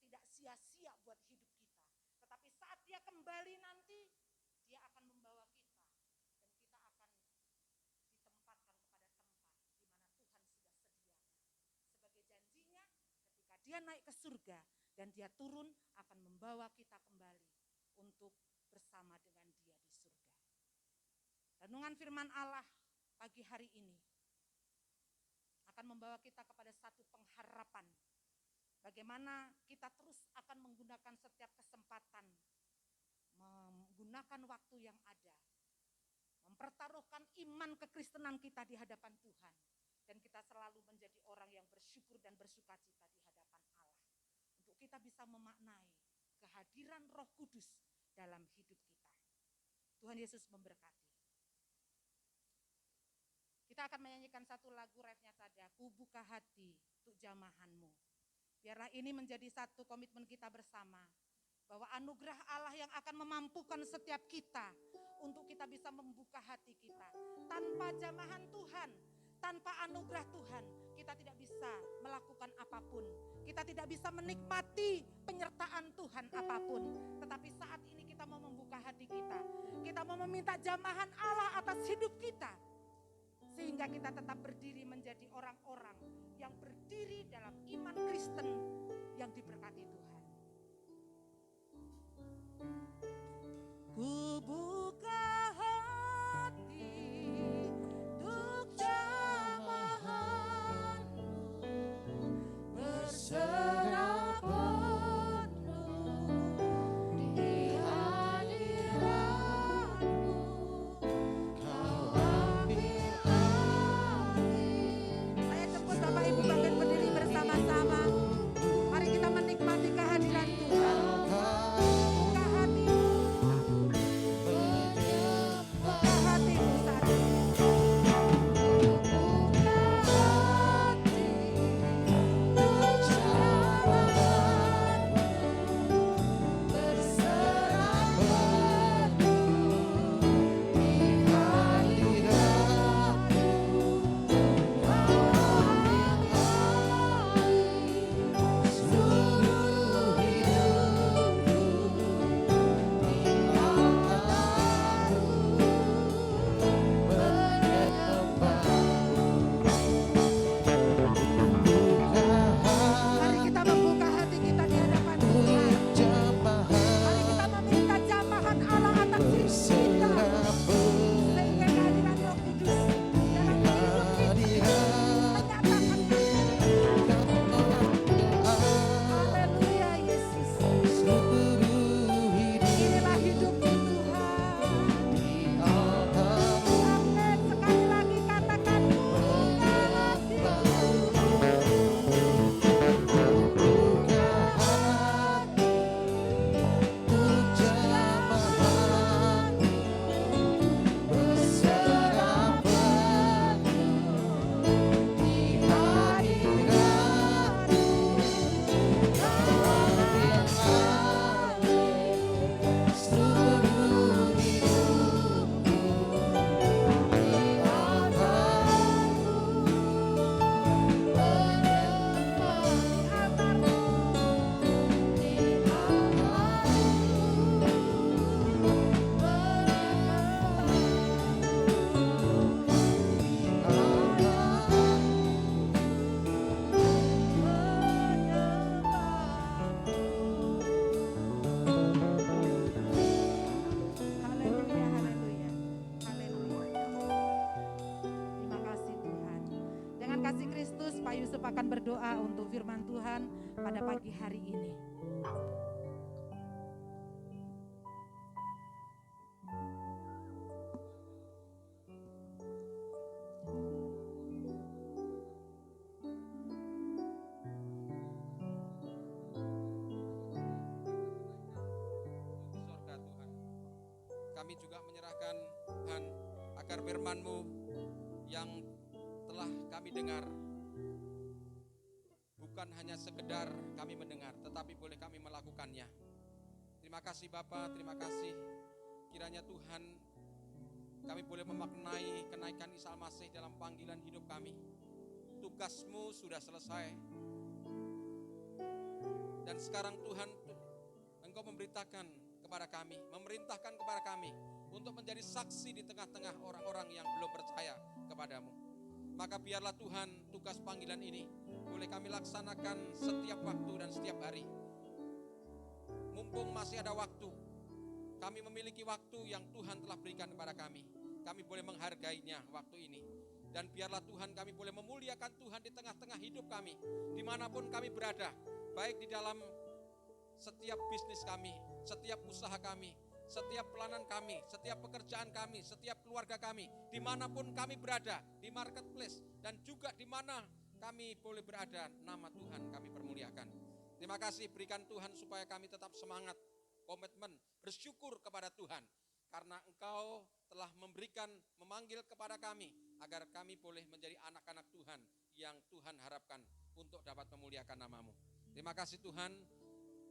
tidak sia-sia buat hidup kita. Tetapi saat dia kembali nanti, dia akan membawa kita. Dan kita akan ditempatkan kepada tempat di mana Tuhan sudah sediakan. Sebagai janjinya, ketika dia naik ke surga dan dia turun, akan membawa kita kembali untuk bersama dengan dia di surga. Renungan firman Allah pagi hari ini akan membawa kita kepada satu pengharapan. Bagaimana kita terus akan menggunakan setiap kesempatan, menggunakan waktu yang ada, mempertaruhkan iman kekristenan kita di hadapan Tuhan. Dan kita selalu menjadi orang yang bersyukur dan bersukacita di hadapan Allah. Untuk kita bisa memaknai kehadiran Roh Kudus dalam hidup kita. Tuhan Yesus memberkati. Kita akan menyanyikan satu lagu refnya saja, Ku buka hati untuk jamahanmu. Biarlah ini menjadi satu komitmen kita bersama, bahwa anugerah Allah yang akan memampukan setiap kita untuk kita bisa membuka hati kita. Tanpa jamahan Tuhan, tanpa anugerah Tuhan, kita tidak bisa melakukan apapun. Kita tidak bisa menikmati penyertaan Tuhan apapun. Tetapi saat ini kita mau membuka hati kita. Kita mau meminta jamahan Allah atas hidup kita. Sehingga kita tetap berdiri menjadi orang-orang yang berdiri dalam iman Kristen yang diberkati Tuhan. Ku buka hati untuk jamahanmu, berserah penuh di hadiratmu. Kau ambil alih. Saya jemput Bapak Ibu bangkit berdiri bersama-sama. Mari kita menikmati kehadiran Tuhan. Buka hatimu. Buka hatimu saat ini. Buka hati untuk jamahanmu, berserah penuh di hadiratmu. Kau ambil alih seluruh hidupku, mari kita membuka hati kita di hadapan Tuhan. Mari kita meminta jamahan Allah atas hidup kita. Sehingga kehadiran Roh Kudus dalam hidup kita menyatakan haleluya Yesus. Inilah hidupku Tuhan. Amin. Sekali lagi katakan buka hatiku. Haleluya, haleluya, haleluya. Terima kasih Tuhan. Dengan kasih Kristus, Pak Yusuf akan berdoa untuk firman Tuhan pada pagi hari ini. Surga Tuhan, kami juga menyerahkan Tuhan agar firman-Mu yang telah kami dengar bukan hanya sekedar kami mendengar, tetapi boleh kami melakukannya. Terima kasih Bapa, terima kasih. Kiranya Tuhan, kami boleh memaknai kenaikan Isa Al-Masih dalam panggilan hidup kami. Tugas-Mu sudah selesai. Dan sekarang Tuhan, Engkau memberitakan kepada kami, memerintahkan kepada kami untuk menjadi saksi di tengah-tengah orang-orang yang belum percaya kepadamu. Maka biarlah Tuhan tugas panggilan ini boleh kami laksanakan setiap waktu dan setiap hari. Mumpung masih ada waktu, kami memiliki waktu yang Tuhan telah berikan kepada kami. Kami boleh menghargainya waktu ini. Dan biarlah Tuhan kami boleh memuliakan Tuhan di tengah-tengah hidup kami, dimanapun kami berada, baik di dalam setiap bisnis kami, setiap usaha kami, setiap pelayanan kami, setiap pekerjaan kami, setiap keluarga kami, dimanapun kami berada, di marketplace, dan juga di mana kami boleh berada, nama Tuhan kami permuliakan. Terima kasih, berikan Tuhan supaya kami tetap semangat, komitmen, bersyukur kepada Tuhan, karena Engkau telah memanggil kepada kami, agar kami boleh menjadi anak-anak Tuhan, yang Tuhan harapkan untuk dapat memuliakan nama-Mu. Terima kasih Tuhan,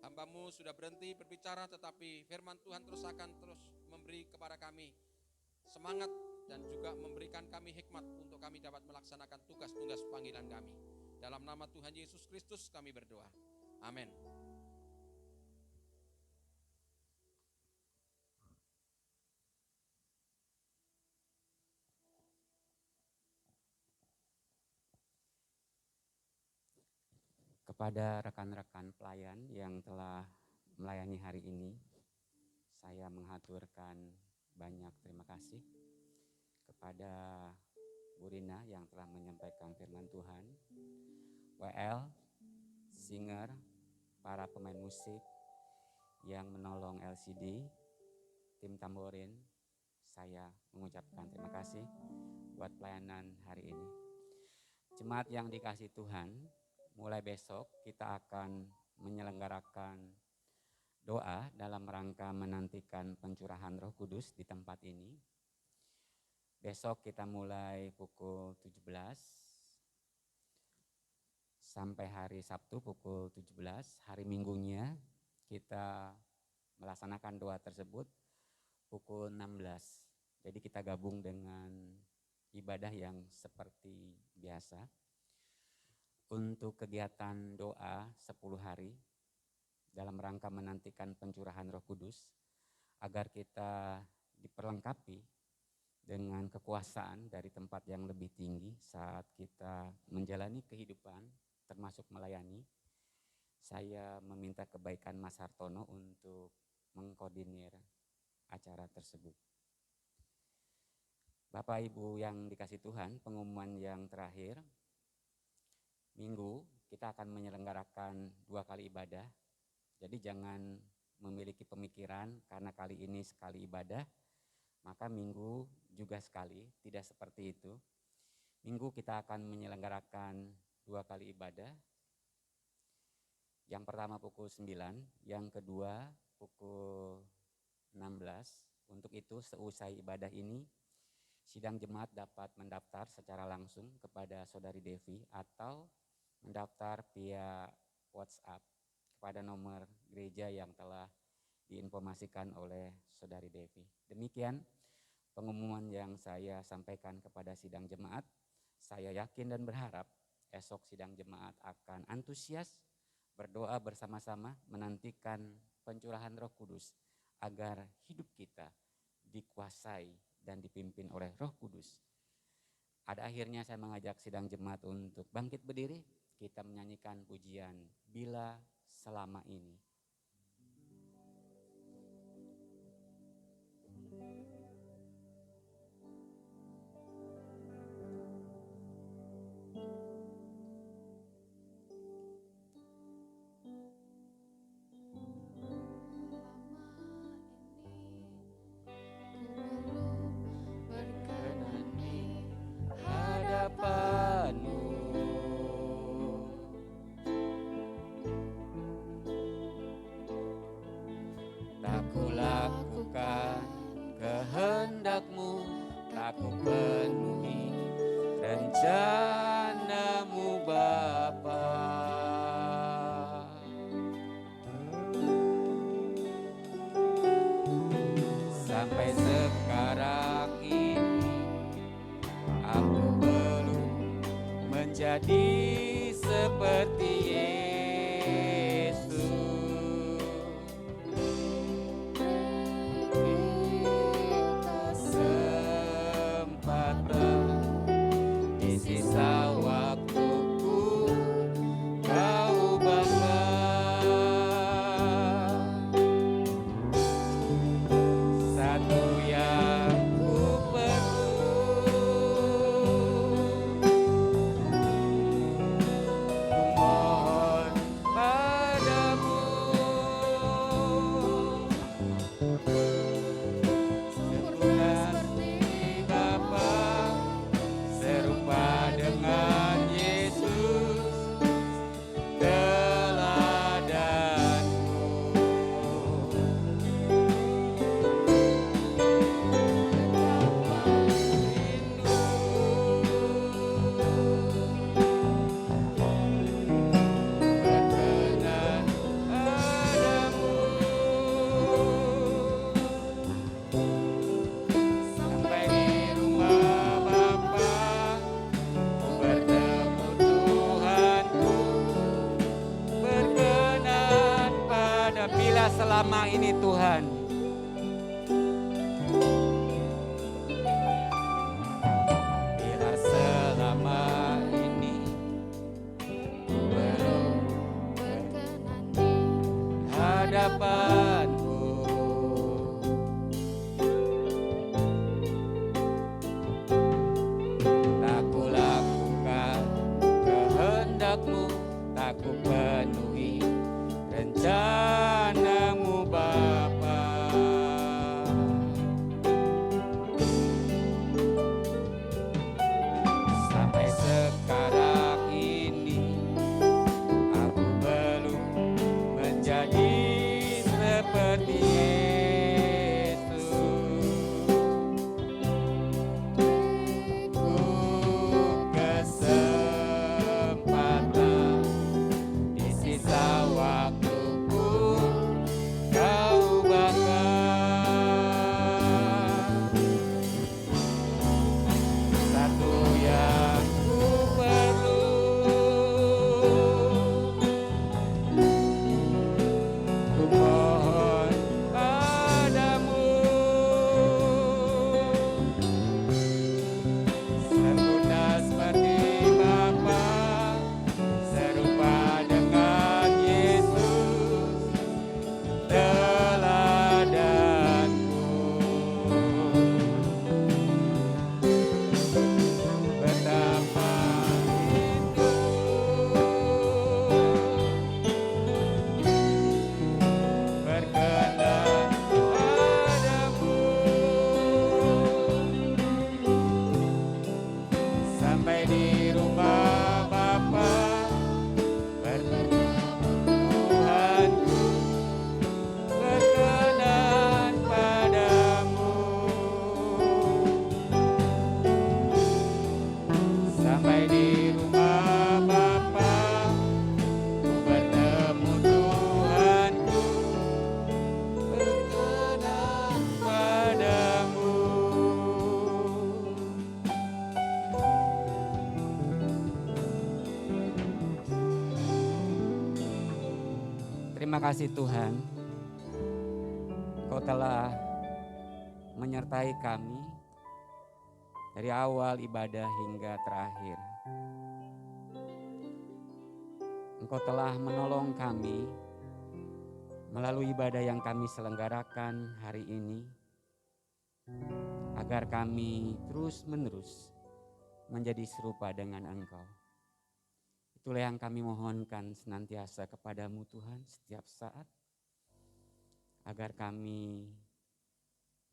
hamba-Mu sudah berhenti berbicara, tetapi firman Tuhan akan terus memberi kepada kami semangat dan juga memberikan kami hikmat untuk kami dapat melaksanakan tugas-tugas panggilan kami. Dalam nama Tuhan Yesus Kristus kami berdoa. Amin. Kepada rekan-rekan pelayan yang telah melayani hari ini, saya menghaturkan banyak terima kasih kepada Bu Rina yang telah menyampaikan firman Tuhan, WL, singer, para pemain musik yang menolong LCD, tim tamborin. Saya mengucapkan terima kasih buat pelayanan hari ini. Jemaat yang dikasihi Tuhan, mulai besok kita akan menyelenggarakan doa dalam rangka menantikan pencurahan Roh Kudus di tempat ini. Besok kita mulai pukul 17 sampai hari Sabtu pukul 17. Hari Minggunya kita melaksanakan doa tersebut pukul 16. Jadi kita gabung dengan ibadah yang seperti biasa. Untuk kegiatan doa 10 hari dalam rangka menantikan pencurahan Roh Kudus, agar kita diperlengkapi dengan kekuasaan dari tempat yang lebih tinggi saat kita menjalani kehidupan termasuk melayani. Saya meminta kebaikan Mas Hartono untuk mengkoordinir acara tersebut. Bapak Ibu yang dikasihi Tuhan, pengumuman yang terakhir, Minggu kita akan menyelenggarakan 2 kali ibadah. Jadi jangan memiliki pemikiran karena kali ini sekali ibadah, maka Minggu juga sekali, tidak seperti itu. Minggu kita akan menyelenggarakan 2 kali ibadah. Yang pertama pukul 9, yang kedua pukul 16. Untuk itu seusai ibadah ini, sidang jemaat dapat mendaftar secara langsung kepada Saudari Devi atau mendaftar via WhatsApp kepada nomor gereja yang telah diinformasikan oleh Saudari Devi. Demikian pengumuman yang saya sampaikan kepada sidang jemaat. Saya yakin dan berharap esok sidang jemaat akan antusias berdoa bersama-sama menantikan pencurahan Roh Kudus agar hidup kita dikuasai dan dipimpin oleh Roh Kudus. Pada akhirnya saya mengajak sidang jemaat untuk bangkit berdiri. Kita menyanyikan pujian Bila Selama Ini. Sampai sekarang ini aku belum menjadi seperti Yesus. Kesempatan di sisa waktuku kau ubahkan. Satu yang ku perlu, ku mohon selama ini Tuhan. Bila selama ini belum berkenan di hadapanmu, tak kulakukan kehendakmu, tak ku penuhi rencanamu Bapa. Sampai sekarang ini aku belum menjadi seperti Yesus. Ku kesempatan di sisa waktuku kau ubahkan. Satu yang ku perlu, ku mohon padamu, sempurna seperti Bapa, serupa dengan Yesus, teladanku. Betapa rindu berkenan padamu, sampai di rumah Bapa bertemu Tuhanku, berkenan padamu, sampai di rumah Bapa ku bertemu Tuhanku, berkenan padamu. Terima kasih Tuhan, Kau telah menyertai kami dari awal ibadah hingga terakhir. Engkau telah menolong kami melalui ibadah yang kami selenggarakan hari ini, agar kami terus-menerus menjadi serupa dengan Engkau. Itulah yang kami mohonkan senantiasa kepadamu Tuhan setiap saat, agar kami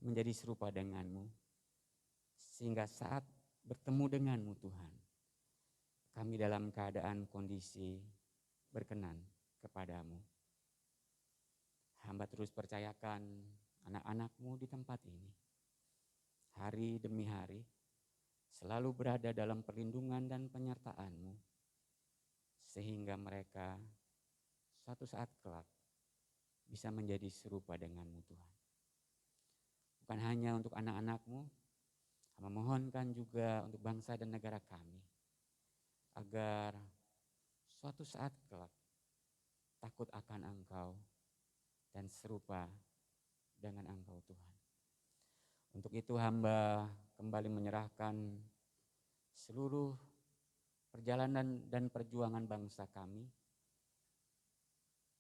menjadi serupa denganmu, sehingga saat bertemu denganmu Tuhan, kami dalam keadaan kondisi berkenan kepadamu. Hamba terus percayakan anak-anakmu di tempat ini, hari demi hari, selalu berada dalam perlindungan dan penyertaan-Mu, sehingga mereka suatu saat kelak bisa menjadi serupa denganmu Tuhan. Bukan hanya untuk anak-anakmu, hamba mohonkan juga untuk bangsa dan negara kami, agar suatu saat kelak takut akan Engkau dan serupa dengan Engkau Tuhan. Untuk itu hamba kembali menyerahkan seluruh perjalanan dan perjuangan bangsa kami.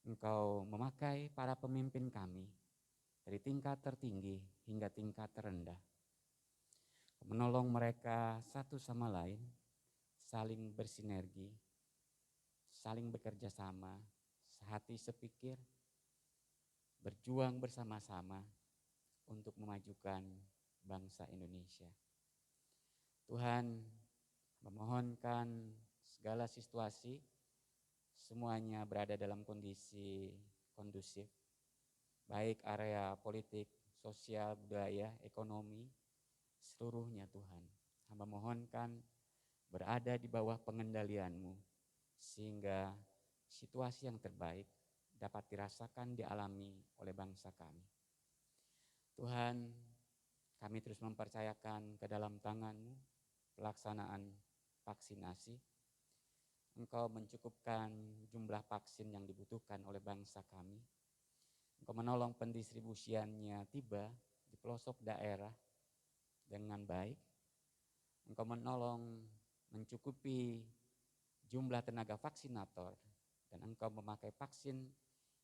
Engkau memakai para pemimpin kami dari tingkat tertinggi hingga tingkat terendah, menolong mereka satu sama lain, saling bersinergi, saling bekerja sama, sehati sepikir, berjuang bersama-sama untuk memajukan bangsa Indonesia. Tuhan, memohonkan segala situasi semuanya berada dalam kondisi kondusif, baik area politik, sosial, budaya, ekonomi, seluruhnya Tuhan. Hamba mohonkan berada di bawah pengendalian-Mu, sehingga situasi yang terbaik dapat dirasakan, dialami oleh bangsa kami. Tuhan, kami terus mempercayakan ke dalam tangan-Mu pelaksanaan vaksinasi. Engkau mencukupkan jumlah vaksin yang dibutuhkan oleh bangsa kami, Engkau menolong pendistribusiannya tiba di pelosok daerah dengan baik. Engkau menolong mencukupi jumlah tenaga vaksinator, dan Engkau memakai vaksin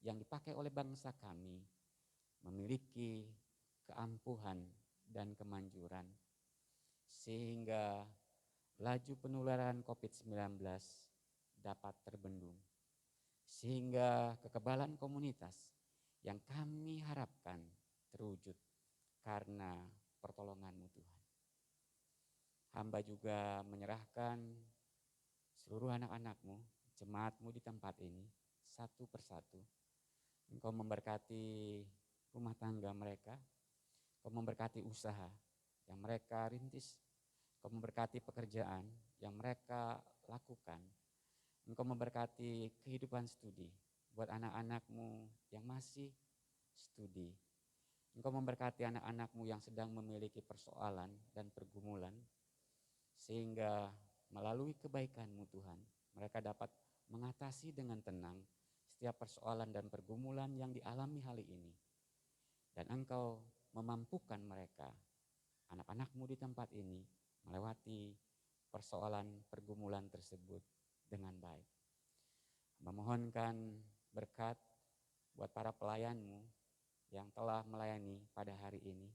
yang dipakai oleh bangsa kami memiliki keampuhan dan kemanjuran, sehingga laju penularan COVID-19 dapat terbendung, sehingga kekebalan komunitas yang kami harapkan terwujud karena pertolongan-Mu Tuhan. Hamba juga menyerahkan seluruh anak-anak-Mu, jemaat-Mu di tempat ini, satu persatu. Engkau memberkati rumah tangga mereka, Engkau memberkati usaha yang mereka rintis, Engkau memberkati pekerjaan yang mereka lakukan, Engkau memberkati kehidupan studi buat anak-anak-Mu yang masih studi. Engkau memberkati anak-anak-Mu yang sedang memiliki persoalan dan pergumulan, sehingga melalui kebaikan-Mu Tuhan, mereka dapat mengatasi dengan tenang setiap persoalan dan pergumulan yang dialami hari ini. Dan Engkau memampukan mereka, anak-anak-Mu di tempat ini, melewati persoalan pergumulan tersebut dengan baik. Memohonkan berkat buat para pelayan-Mu yang telah melayani pada hari ini.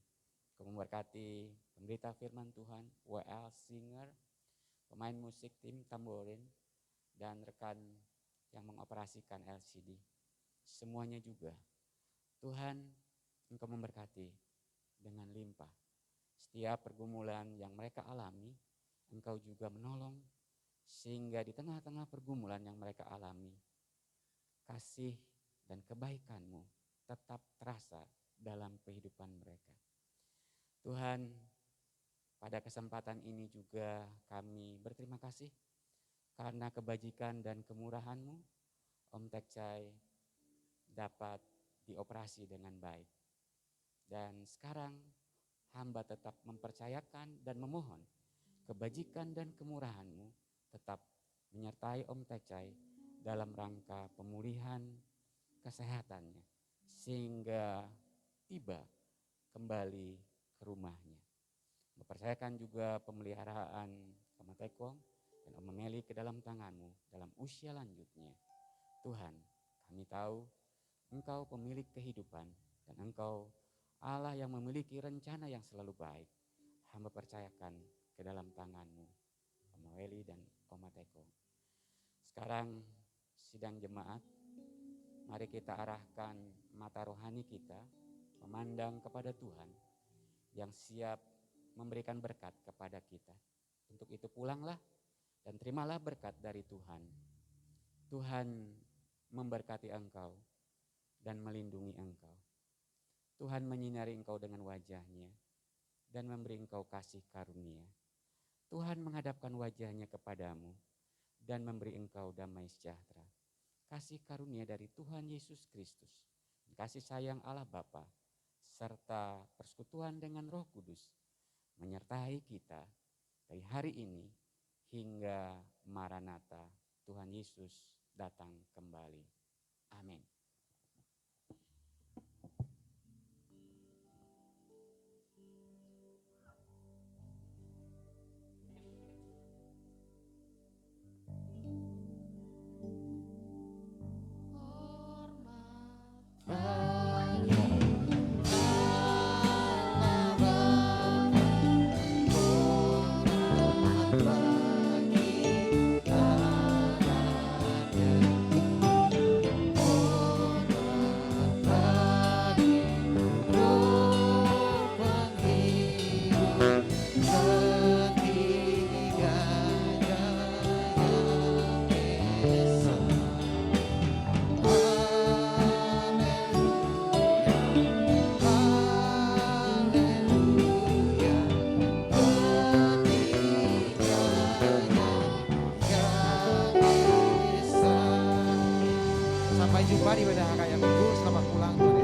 Engkau memberkati pemberita firman Tuhan, WL Singer, pemain musik tim tamborin, dan rekan yang mengoperasikan LCD. Semuanya juga, Tuhan, Engkau memberkati dengan limpah. Setiap pergumulan yang mereka alami, Engkau juga menolong, sehingga di tengah-tengah pergumulan yang mereka alami, kasih dan kebaikan-Mu tetap terasa dalam kehidupan mereka. Tuhan, pada kesempatan ini juga kami berterima kasih karena kebajikan dan kemurahan-Mu, Om Tek Chai dapat dioperasi dengan baik. Dan sekarang hamba tetap mempercayakan dan memohon kebajikan dan kemurahan-Mu tetap menyertai Om Tek Chai dalam rangka pemulihan kesehatannya, sehingga tiba kembali ke rumahnya. Mempercayakan juga pemeliharaan Om Tekong dan Om Meli ke dalam tangan-Mu dalam usia lanjutnya. Tuhan, kami tahu Engkau pemilik kehidupan dan Engkau Allah yang memiliki rencana yang selalu baik. Hamba percayakan ke dalam tangan-Mu, Om Meli dan Om Tekong. Sekarang sidang jemaat, mari kita arahkan mata rohani kita memandang kepada Tuhan yang siap memberikan berkat kepada kita. Untuk itu pulanglah dan terimalah berkat dari Tuhan. Tuhan memberkati engkau dan melindungi engkau. Tuhan menyinari engkau dengan wajah-Nya dan memberi engkau kasih karunia. Tuhan menghadapkan wajah-Nya kepadamu dan memberi engkau damai sejahtera. Kasih karunia dari Tuhan Yesus Kristus, kasih sayang Allah Bapa, serta persekutuan dengan Roh Kudus menyertai kita dari hari ini hingga Maranatha, Tuhan Yesus datang kembali. Amin. Sampai jumpa di Bendahara yang Minggu. Selamat pulang.